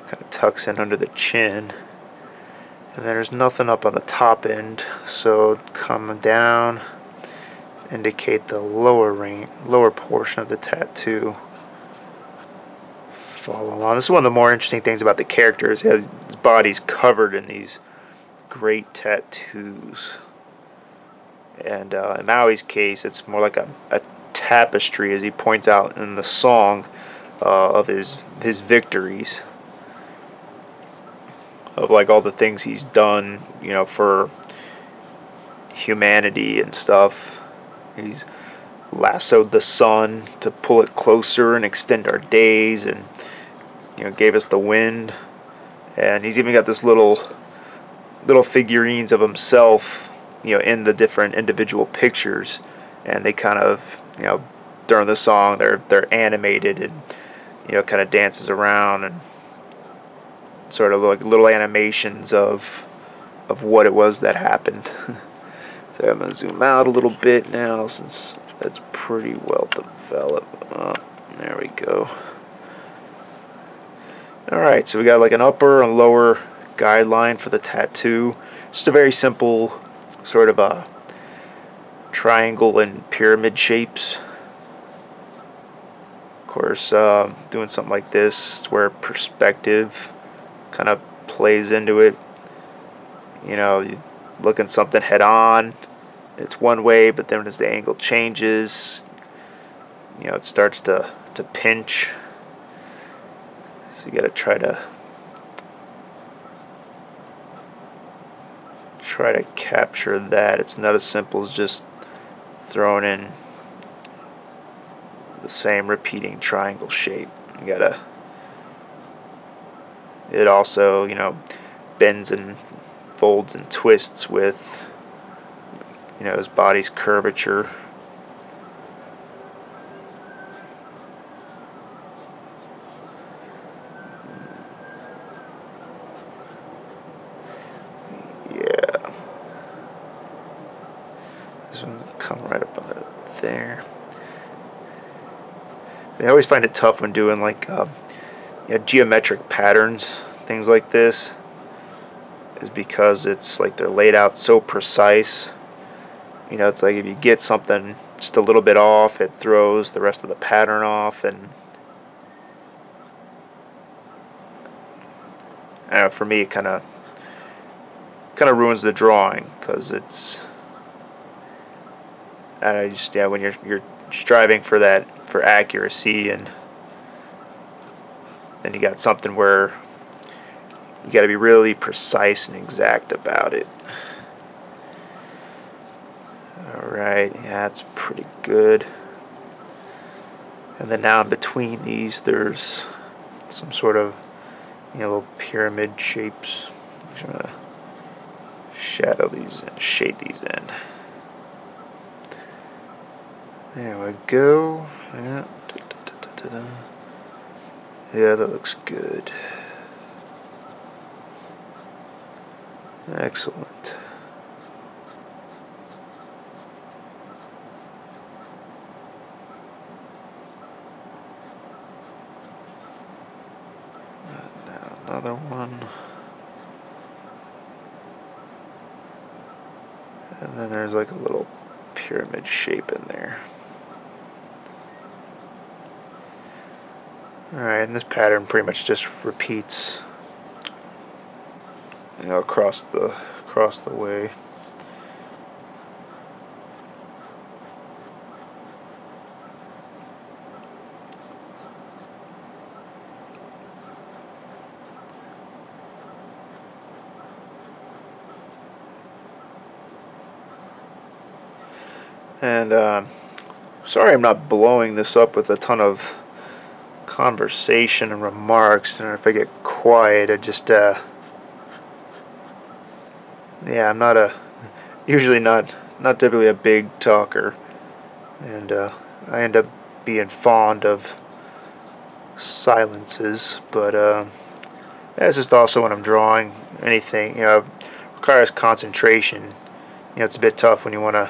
Kind of tucks in under the chin, and then there's nothing up on the top end, so come down, indicate the lower portion of the tattoo. Follow along. This is one of the more interesting things about the character, is his body's covered in these great tattoos. And in Maui's case, it's more like a tapestry, as he points out in the song, of his victories, of like all the things he's done, for humanity and stuff. He's lassoed the sun to pull it closer and extend our days, and gave us the wind. And he's even got this little figurines of himself, in the different individual pictures, and they kind of, during the song they're animated, and kind of dances around, and sort of like little animations of what it was that happened. So I'm going to zoom out a little bit now, since that's pretty well developed. There we go. Alright, so we got like an upper and lower guideline for the tattoo. Just a very simple sort of a triangle and pyramid shapes. Of course, doing something like this is where perspective kind of plays into it. You know, you look at something head on, it's one way, but then as the angle changes, you know, it starts to pinch. So you got to try to capture that. It's not as simple as just throwing in the same repeating triangle shape. You gotta. It also, you know, bends and folds and twists with, you know, his body's curvature. Yeah. This one will come right up on it there. I always find it tough when doing like you know, geometric patterns, things like this, is because it's like they're laid out so precise. You know, it's like if you get something just a little bit off, it throws the rest of the pattern off, and I don't know, for me it kind of ruins the drawing, because it's, I just, yeah, when you're striving for that, for accuracy, and then you got something where you got to be really precise and exact about it. Alright, yeah, that's pretty good. And then now in between these, there's some sort of, you know, little pyramid shapes. I'm just gonna shadow these and shade these in. There we go. Yeah. Yeah, that looks good. Excellent. Now another one. And then there's like a little pyramid shape in there. Alright, and this pattern pretty much just repeats, you know, across the way. And sorry I'm not blowing this up with a ton of conversation and remarks. And if I get quiet, I just yeah, I'm not usually not typically a big talker, and I end up being fond of silences. But that's just also when I'm drawing anything, you know, requires concentration. You know, it's a bit tough when you want to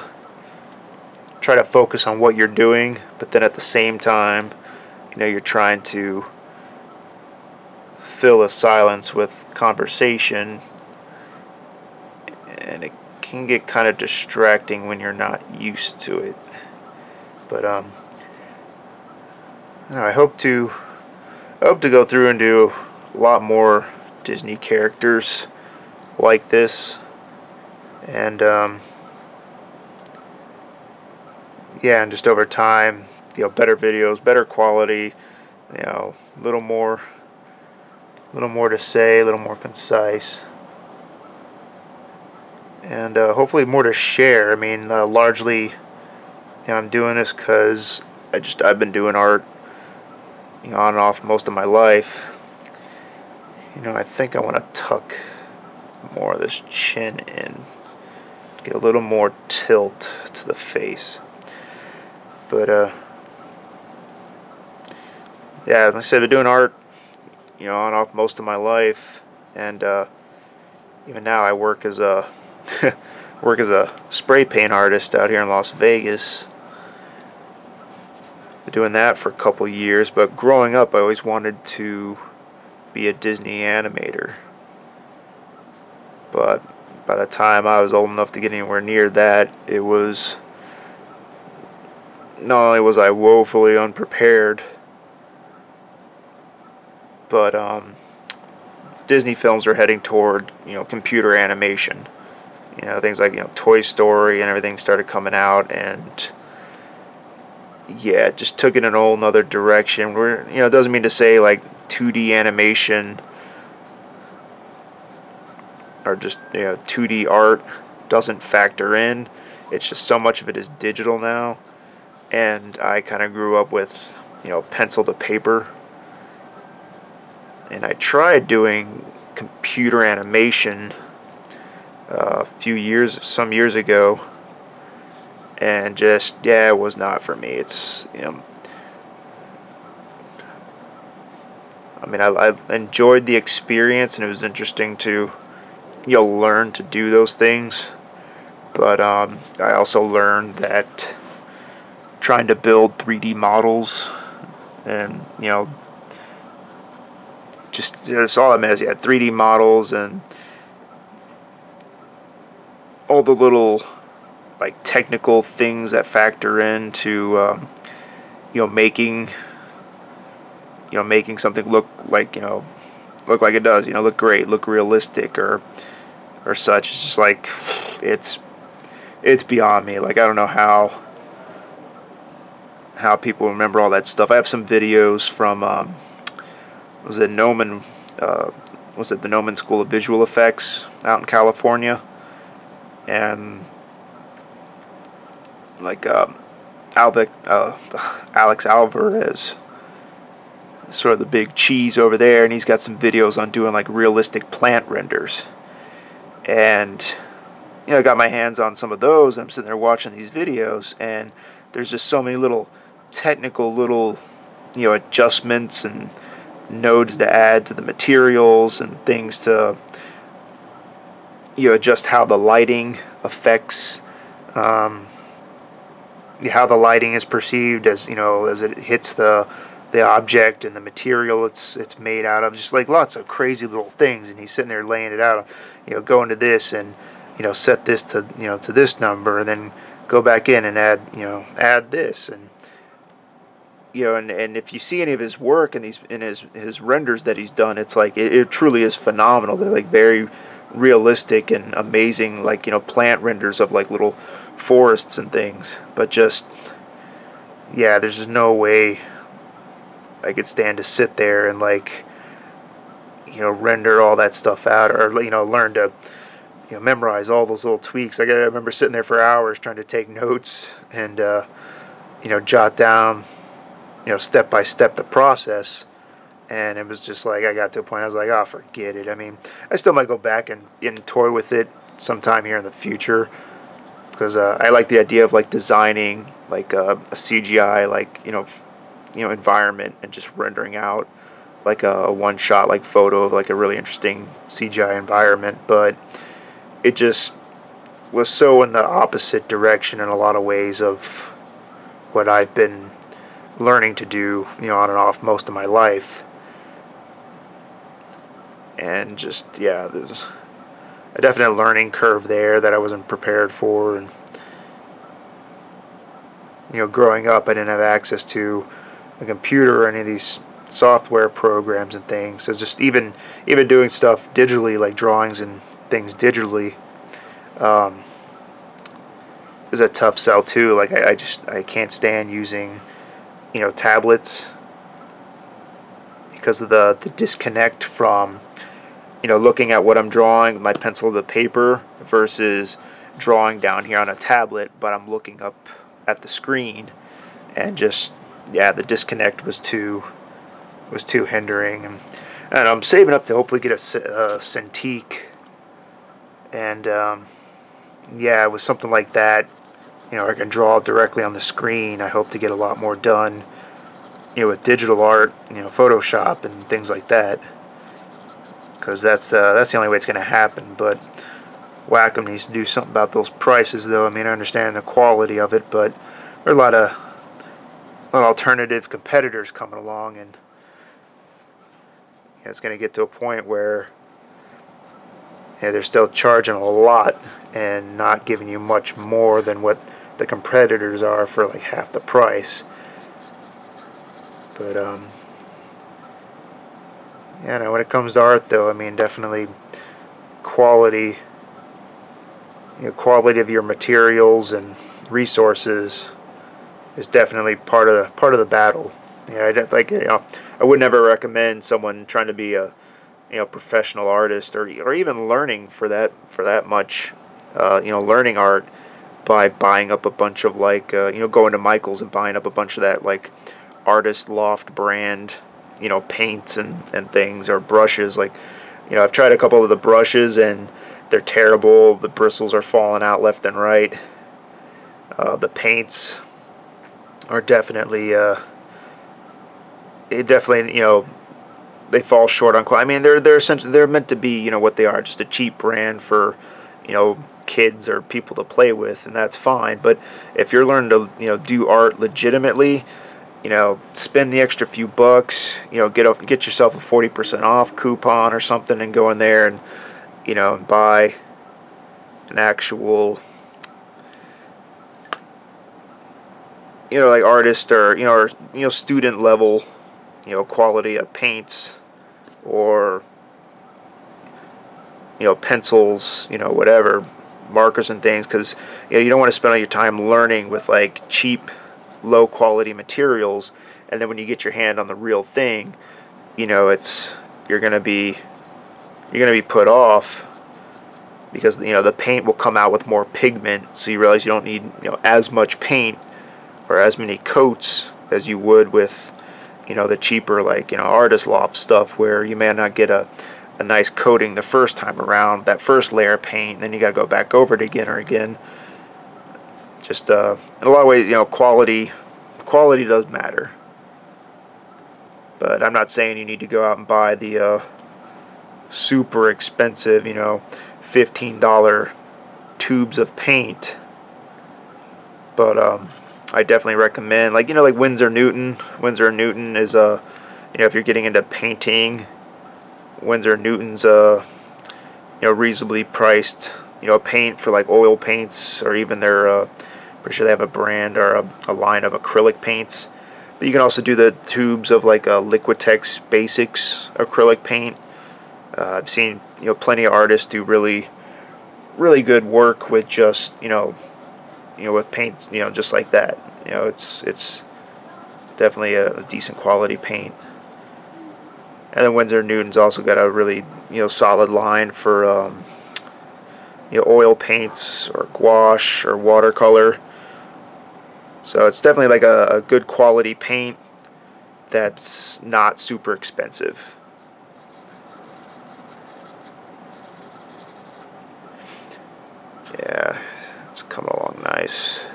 try to focus on what you're doing, but then at the same time, you know, you're trying to fill a silence with conversation, and it can get kind of distracting when you're not used to it. But I don't know, I hope to go through and do a lot more Disney characters like this, and yeah, and just over time, you know, better videos, better quality, you know, a little more to say, a little more concise, and hopefully more to share. I mean, largely, you know, I'm doing this because I've been doing art, you know, on and off most of my life. You know, I think I want to tuck more of this chin in, get a little more tilt to the face. But yeah, like I said, I've been doing art, you know, on and off most of my life, and even now I work as a spray paint artist out here in Las Vegas. Been doing that for a couple years, but growing up I always wanted to be a Disney animator. But by the time I was old enough to get anywhere near that, it was, not only was I woefully unprepared, but Disney films are heading toward, computer animation. Things like, Toy Story and everything started coming out, and yeah, it just took it in a whole nother direction. Where, it doesn't mean to say like 2D animation or just, 2D art doesn't factor in. It's just so much of it is digital now, and I kind of grew up with, pencil to paper, and I tried doing computer animation some years ago, and just, yeah, it was not for me. It's, I mean, I enjoyed the experience, and it was interesting to, learn to do those things, but I also learned that trying to build 3D models and, just all I mean is, 3D models and all the little like technical things that factor into making something look like it does, look great, look realistic or such. It's just like it's beyond me. Like, I don't know how people remember all that stuff. I have some videos from was it the Noman School of Visual Effects out in California, and like Alex Alvarez, sort of the big cheese over there, and he's got some videos on doing like realistic plant renders. And I got my hands on some of those. I'm sitting there watching these videos, and there's just so many little technical little adjustments and nodes to add to the materials and things to adjust how the lighting affects how the lighting is perceived as as it hits the object and the material it's made out of. Just like lots of crazy little things, and he's sitting there laying it out, go into this and set this to to this number, and then go back in and add this, and and if you see any of his work and his renders that he's done, it's like it truly is phenomenal. They're like very realistic and amazing, like plant renders of like little forests and things. But just, yeah, there's just no way I could stand to sit there and like render all that stuff out, or learn to memorize all those little tweaks. Like, I remember sitting there for hours trying to take notes and jot down step by step the process, and it was just like I got to a point I was like, oh, forget it. I mean, I still might go back and toy with it sometime here in the future, because I like the idea of like designing like a CGI like environment and just rendering out like a one shot like photo of like a really interesting CGI environment. But it just was so in the opposite direction in a lot of ways of what I've been learning to do on and off most of my life. And just, yeah, there's a definite learning curve there that I wasn't prepared for. And growing up, I didn't have access to a computer or any of these software programs and things. So just even doing stuff digitally, like drawings and things digitally, is a tough sell too. Like, I can't stand using tablets because of the disconnect from looking at what I'm drawing with my pencil to paper versus drawing down here on a tablet, but I'm looking up at the screen, and just, yeah, the disconnect was too hindering. And I'm saving up to hopefully get a Cintiq, and yeah, with something like that, I can draw directly on the screen. I hope to get a lot more done with digital art, Photoshop and things like that, because that's the only way it's going to happen. But Wacom needs to do something about those prices, though. I mean, I understand the quality of it, but there are a lot of alternative competitors coming along, and it's going to get to a point where they're still charging a lot and not giving you much more than what the competitors are for like half the price. But Yeah, no, when it comes to art, though, I mean, definitely quality, quality of your materials and resources is definitely part of the battle. Yeah, I would never recommend someone trying to be a professional artist, or even learning for that much, learning art by buying up a bunch of like going to Michael's and buying up a bunch of that like artist loft brand paints and things, or brushes. Like, I've tried a couple of the brushes and they're terrible. The bristles are falling out left and right. The paints are definitely it definitely they fall short on quality. I mean, they're essentially they're meant to be what they are, just a cheap brand for kids or people to play with, and that's fine. But if you're learning to do art legitimately, spend the extra few bucks, get yourself a 40% off coupon or something, and go in there and and buy an actual like artist, or student level quality of paints, or pencils, whatever, markers and things, because you don't want to spend all your time learning with like cheap, low quality materials, and then when you get your hand on the real thing, it's you're gonna be put off, because the paint will come out with more pigment, so you realize you don't need as much paint or as many coats as you would with the cheaper, like artist loft stuff, where you may not get a nice coating the first time around, that first layer of paint, and then you got to go back over it again or again. Just in a lot of ways, quality does matter. But I'm not saying you need to go out and buy the super expensive, $15 tubes of paint. But I definitely recommend, like Winsor Newton. Winsor Newton is if you're getting into painting, Winsor Newton's reasonably priced paint for like oil paints, or even their pretty sure they have a brand or a line of acrylic paints. But you can also do the tubes of like Liquitex Basics acrylic paint. I've seen plenty of artists do really good work with just with paints just like that. It's definitely a decent quality paint. And then Winsor Newton's also got a really solid line for oil paints or gouache or watercolor. So it's definitely like a good quality paint that's not super expensive. Yeah, it's coming along nice.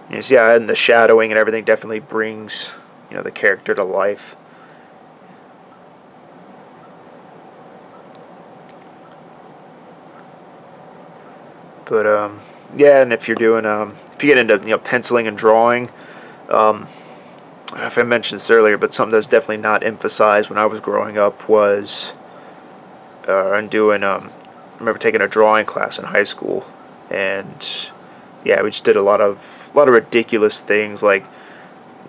Yeah, and the shadowing and everything definitely brings the character to life. But yeah, and if you're doing if you get into penciling and drawing, if I mentioned this earlier, but something that's definitely not emphasized when I was growing up was and doing I remember taking a drawing class in high school, and yeah, we just did a lot of ridiculous things, like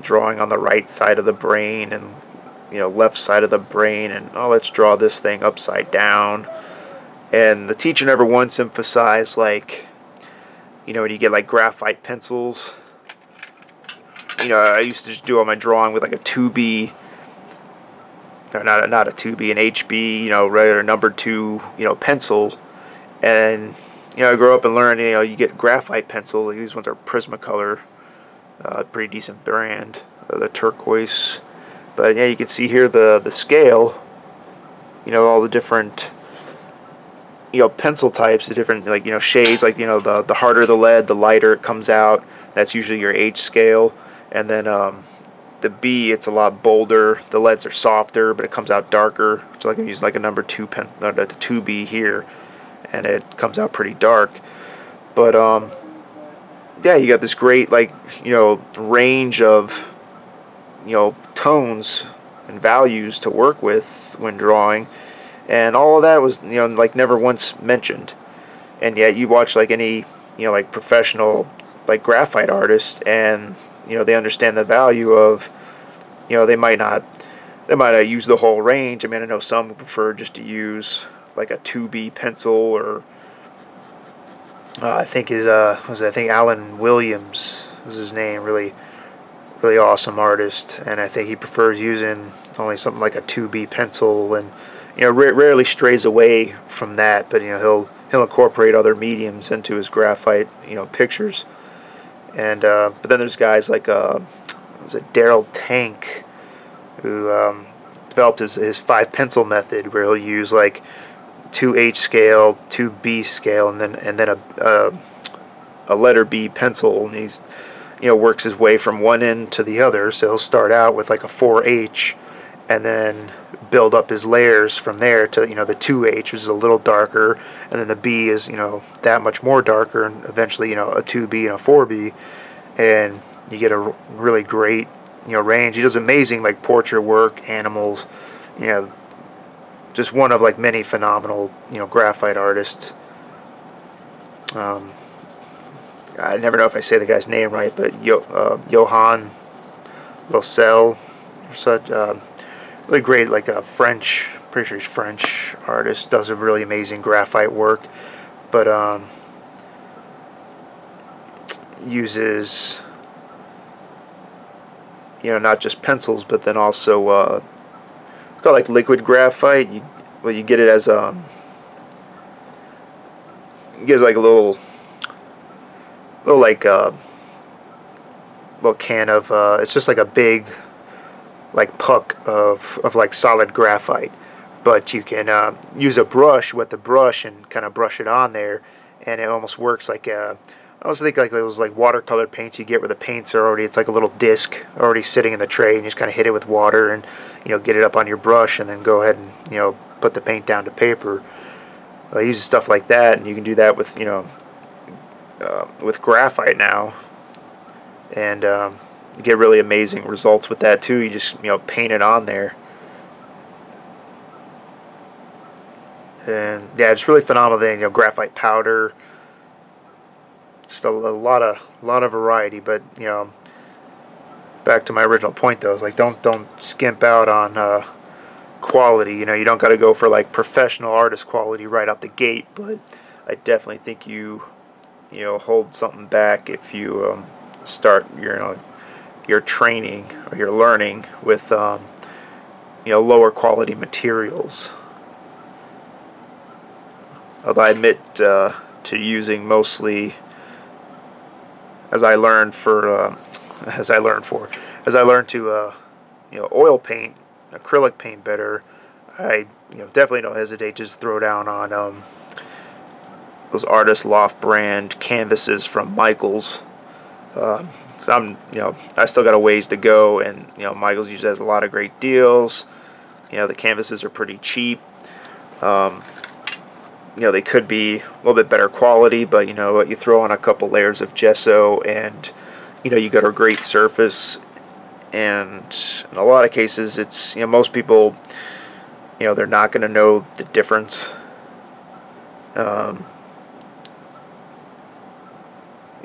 drawing on the right side of the brain and left side of the brain, and let's draw this thing upside down. And the teacher never once emphasized, like, when you get like graphite pencils. I used to just do all my drawing with like a 2B, or not a 2B, an HB, regular number 2, pencil. And I grew up and learned, you get graphite pencil. Like, these ones are Prismacolor, pretty decent brand, the turquoise. But yeah, you can see here the scale. All the different pencil types, the different shades. Like the harder the lead, the lighter it comes out. That's usually your H scale. And then the B, it's a lot bolder. The leads are softer, but it comes out darker. So like I'm using like a number 2 pen, the 2B here, and it comes out pretty dark. But yeah, you got this great range of tones and values to work with when drawing, and all of that was like never once mentioned. And yet you watch like any like professional like graphite artist, and they understand the value of they might not they might use the whole range. I mean, I know some prefer just to use like a 2B pencil, or I think I think Alan Williams was his name. Really awesome artist, and I think he prefers using only something like a 2B pencil, and rarely strays away from that. But he'll incorporate other mediums into his graphite pictures. And but then there's guys like was it Daryl Tank, who developed his 5 pencil method, where he'll use like 2H scale, 2B scale, and then a letter B pencil, and he's works his way from one end to the other. So he'll start out with like a 4H, and then build up his layers from there to the 2H, which is a little darker, and then the B is that much more darker, and eventually a 2B and a 4B, and you get a really great range. He does amazing like portrait work, animals, just one of like many phenomenal graphite artists. I never know if I say the guy's name right, but Johann Losel or such. Really great, like a French, pretty sure he's French artist, does a really amazing graphite work, but uses not just pencils, but then also it's called like liquid graphite. You get it as you get like a little like little can of it's just like a big like puck of like solid graphite, but you can use a brush with the brush and kind of brush it on there, and it almost works like I also think like those like watercolor paints you get where the paints are already, it's like a little disc already sitting in the tray, and you just kind of hit it with water and get it up on your brush, and then go ahead and put the paint down to paper. I use stuff like that, and you can do that with with graphite now, and you get really amazing results with that too. You just paint it on there, and yeah, it's really phenomenal thing. Graphite powder, just a lot of variety. But back to my original point though, is like don't skimp out on quality. You don't got to go for like professional artist quality right out the gate, but I definitely think you hold something back if you start your training or your learning with lower quality materials. Although I admit to using mostly, as I learned to oil paint, acrylic paint better, I definitely don't hesitate to just throw down on those Artist Loft brand canvases from Michaels. So I still got a ways to go, and Michaels usually has a lot of great deals. The canvases are pretty cheap. They could be a little bit better quality, but you throw on a couple layers of gesso, and you got a great surface. And in a lot of cases, it's most people they're not going to know the difference.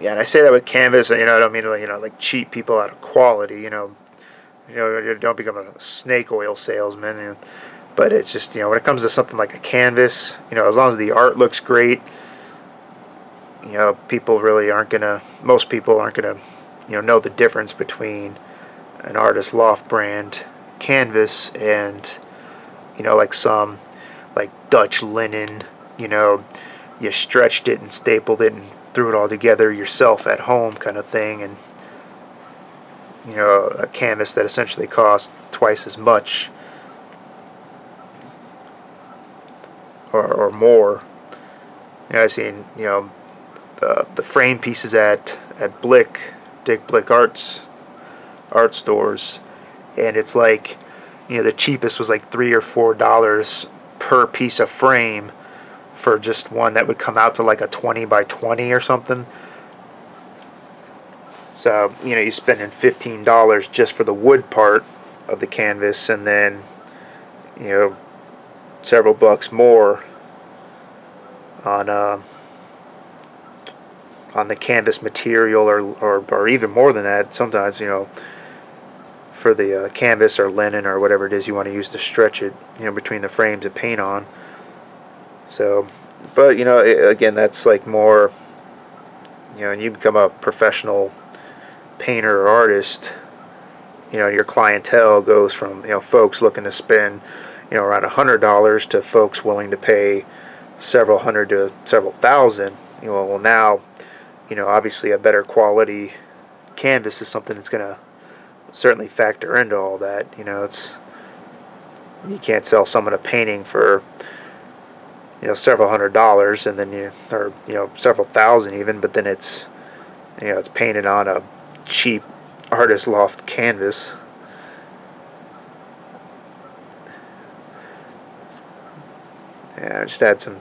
Yeah, and I say that with canvas, and I don't mean to like cheat people out of quality. Don't become a snake oil salesman. But it's just when it comes to something like a canvas, as long as the art looks great, people really aren't gonna. Most people aren't gonna, know the difference between an Artist Loft brand canvas and like some like Dutch linen. You stretched it and stapled it and threw it all together yourself at home kind of thing, and a canvas that essentially costs twice as much or more. I've seen the frame pieces at Dick Blick art stores, and it's like the cheapest was like $3 or $4 per piece of frame for just one that would come out to like a 20 by 20 or something. So you're spending $15 just for the wood part of the canvas, and then several bucks more on the canvas material, or even more than that sometimes. for the canvas or linen or whatever it is you want to use to stretch it, between the frames and paint on. So, but again, that's like more, and you become a professional painter or artist, your clientele goes from folks looking to spend around $100 to folks willing to pay several hundred to several thousand. Well now, obviously a better quality canvas is something that's going to certainly factor into all that. You can't sell someone a painting for several $100s and then or several thousand even, but then it's it's painted on a cheap artist loft canvas. Yeah, just add some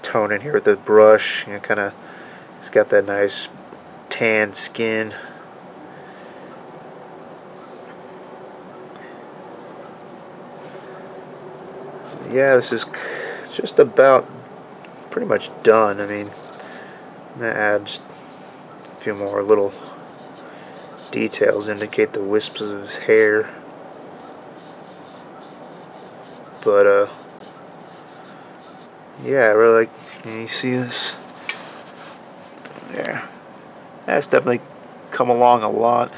tone in here with the brush. Kind of, it's got that nice tan skin. Yeah, this is just about pretty much done. I mean, I'm gonna add just a few more little details, indicate the wisps of his hair. But yeah, I really like. Can you see this? There. That's definitely come along a lot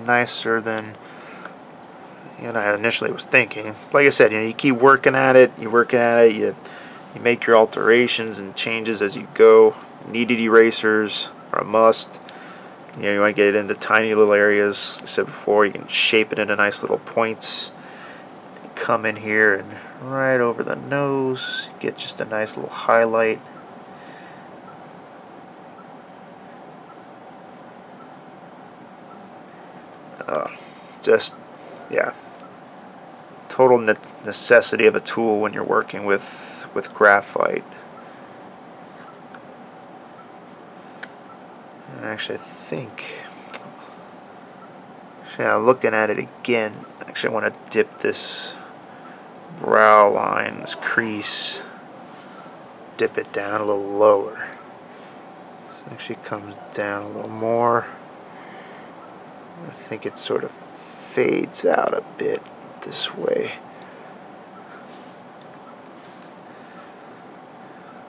nicer than I initially was thinking. Like I said, you keep working at it. You make your alterations and changes as you go. Kneaded erasers are a must. You want to get it into tiny little areas. Like I said before, you can shape it into nice little points. Come in here and right over the nose, get just a nice little highlight. Yeah, total necessity of a tool when you're working with graphite. And actually, I think, looking at it again, actually I want to dip this brow line, this crease, dip it down a little lower. So it actually comes down a little more. I think it sort of fades out a bit this way.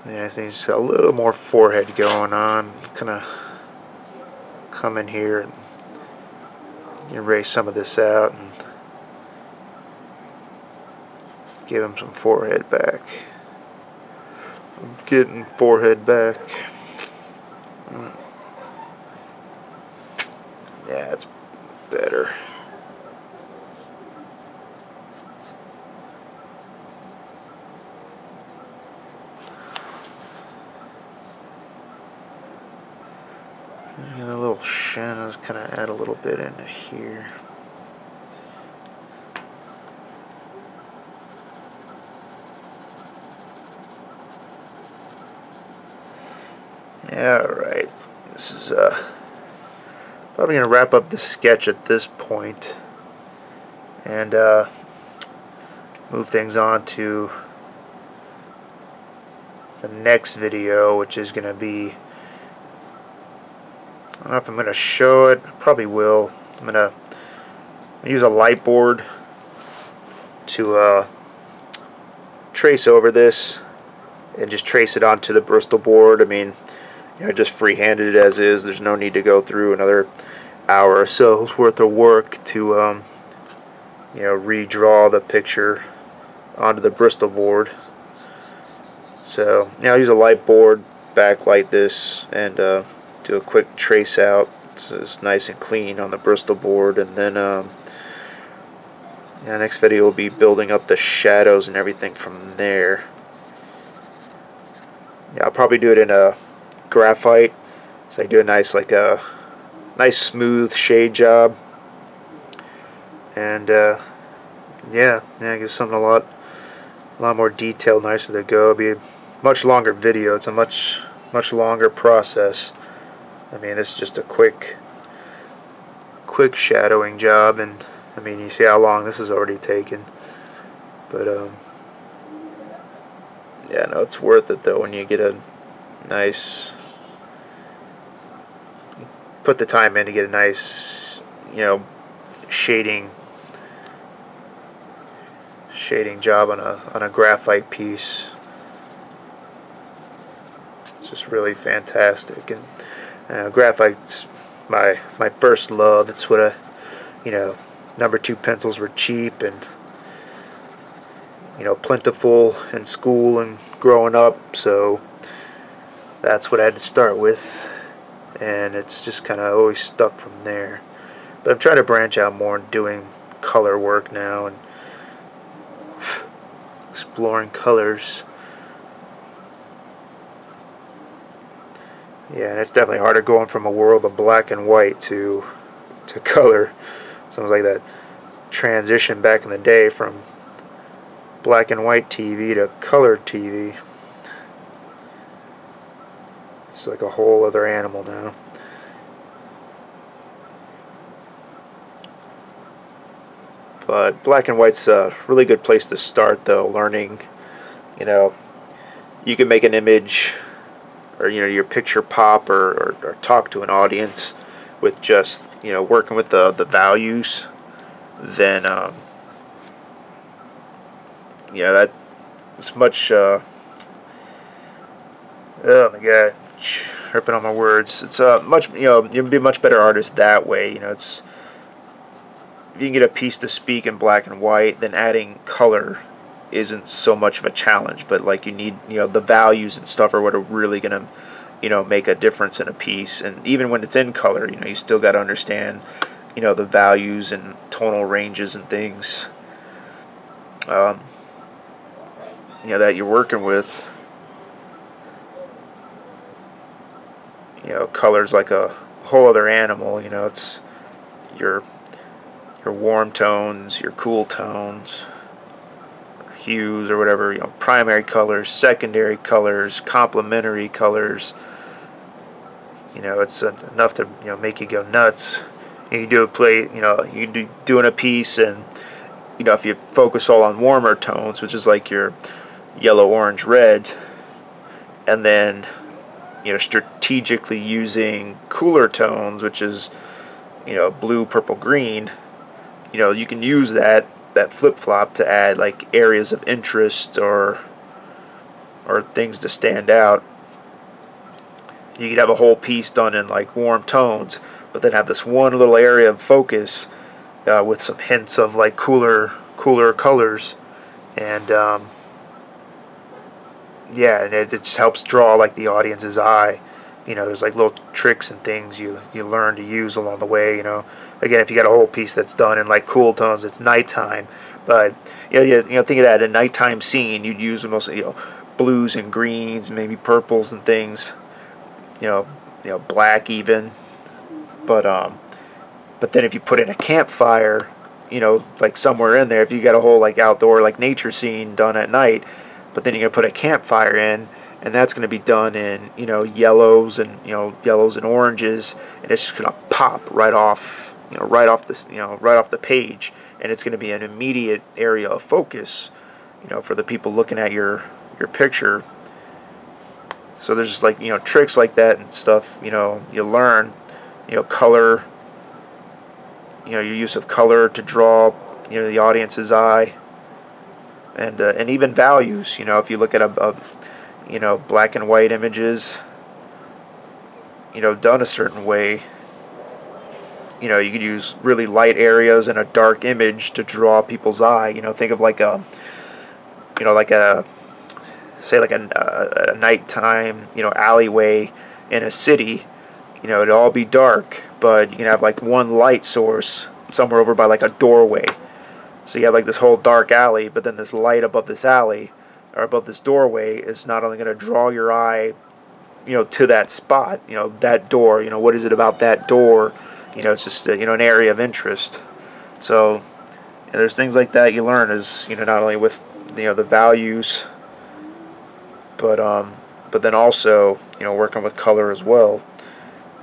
Yeah, I think just a little more forehead going on. Kind of come in here and erase some of this out and give him some forehead back. I'm getting forehead back. Yeah, it's better. And a little shadows, kind of add a little bit into here. Yeah, alright. This is probably going to wrap up the sketch at this point and move things on to the next video, which is going to be, I don't know if I'm going to show it. I probably will. I'm going to use a light board to trace over this and just trace it onto the Bristol board. I mean, just free-handed it as is. There's no need to go through another hour or so's worth of work to redraw the picture onto the Bristol board. So I'll use a light board, backlight this, and do a quick trace out so it's nice and clean on the Bristol board, and then the next video will be building up the shadows and everything from there. Yeah, I'll probably do it in a graphite, so I do a nice nice smooth shade job, and yeah, gives something a lot more detailed, nicer to go. It'll be a much longer video. It's a much longer process. I mean, this is just a quick shadowing job, and I mean, you see how long this has already taken. But yeah, no, it's worth it though when you get a nice put the time in to get a nice, shading job on a graphite piece. It's just really fantastic. And graphite's my first love. It's what number 2 pencils were cheap and plentiful in school and growing up, so that's what I had to start with, and it's just kind of always stuck from there. But I'm trying to branch out more and doing color work now and exploring colors. Yeah, and it's definitely harder going from a world of black and white to color. Sounds like that transition back in the day from black and white TV to color TV. It's like a whole other animal now. But black and white's a really good place to start, though. Learning, you can make an image or your picture pop or talk to an audience with just working with the values. Then that's much. Oh my God, tripping on my words. It's much. You'll be a much better artist that way. It's, if you can get a piece to speak in black and white, then adding color isn't so much of a challenge. But like, you need the values and stuff are what are really gonna make a difference in a piece. And even when it's in color, you still got to understand the values and tonal ranges and things that you're working with. Color's like a whole other animal. It's your warm tones, your cool tones, hues or whatever, primary colors, secondary colors, complementary colors. It's enough to make you go nuts. You do a play, you doing a piece, and if you focus all on warmer tones, which is like your yellow, orange, red, and then strategically using cooler tones, which is blue, purple, green, you can use that flip-flop to add like areas of interest or things to stand out. You could have a whole piece done in like warm tones, but then have this one little area of focus with some hints of like cooler colors, and yeah, and it just helps draw like the audience's eye. There's like little tricks and things you learn to use along the way. Again, if you got a whole piece that's done in like cool tones, it's nighttime. But think of that, a nighttime scene, you'd use mostly blues and greens, maybe purples and things. Black even. But then if you put in a campfire, like somewhere in there, if you got a whole like outdoor like nature scene done at night, but then you're gonna put a campfire in, and that's gonna be done in yellows and oranges, and it's just gonna pop right off right off the page, and it's gonna be an immediate area of focus for the people looking at your picture. So there's just like tricks like that and stuff you learn. Color, your use of color to draw the audience's eye, and even values. If you look at a black and white images done a certain way, you could use really light areas in a dark image to draw people's eye. Think of like a say like a nighttime alleyway in a city. It'd all be dark, but you can have like one light source somewhere over by like a doorway. So you have like this whole dark alley, but then this light above this alley or above this doorway is not only going to draw your eye to that spot, that door, what is it about that door? It's just an area of interest. So there's things like that you learn as not only with the values, but then also working with color as well.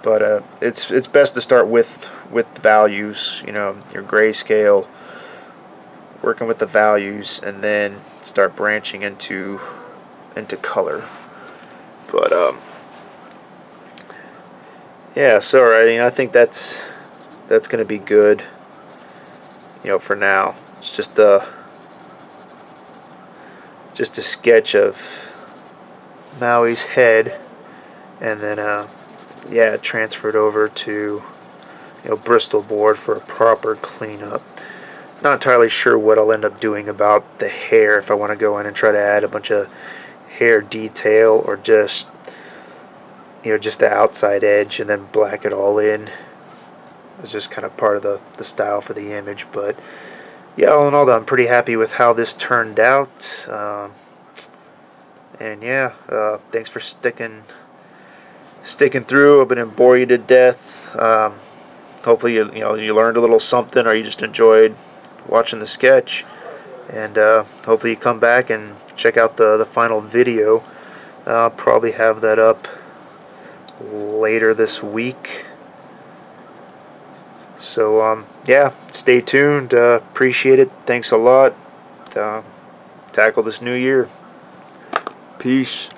But it's best to start with values, your grayscale, working with the values, and then start branching into yeah, so I think that's going to be good, for now. It's just a sketch of Maui's head, and then yeah, transferred over to Bristol board for a proper cleanup. Not entirely sure what I'll end up doing about the hair, if I want to go in and try to add a bunch of hair detail, or just just the outside edge and then black it all in. It's just kind of part of the style for the image. But yeah, all in all, I'm pretty happy with how this turned out. And yeah, thanks for sticking through. I didn't bore you to death. Hopefully you learned a little something, or you just enjoyed watching the sketch. And hopefully you come back and check out the final video. I'll probably have that up later this week. So yeah, stay tuned. Appreciate it. Thanks a lot. Tackle this new year. Peace.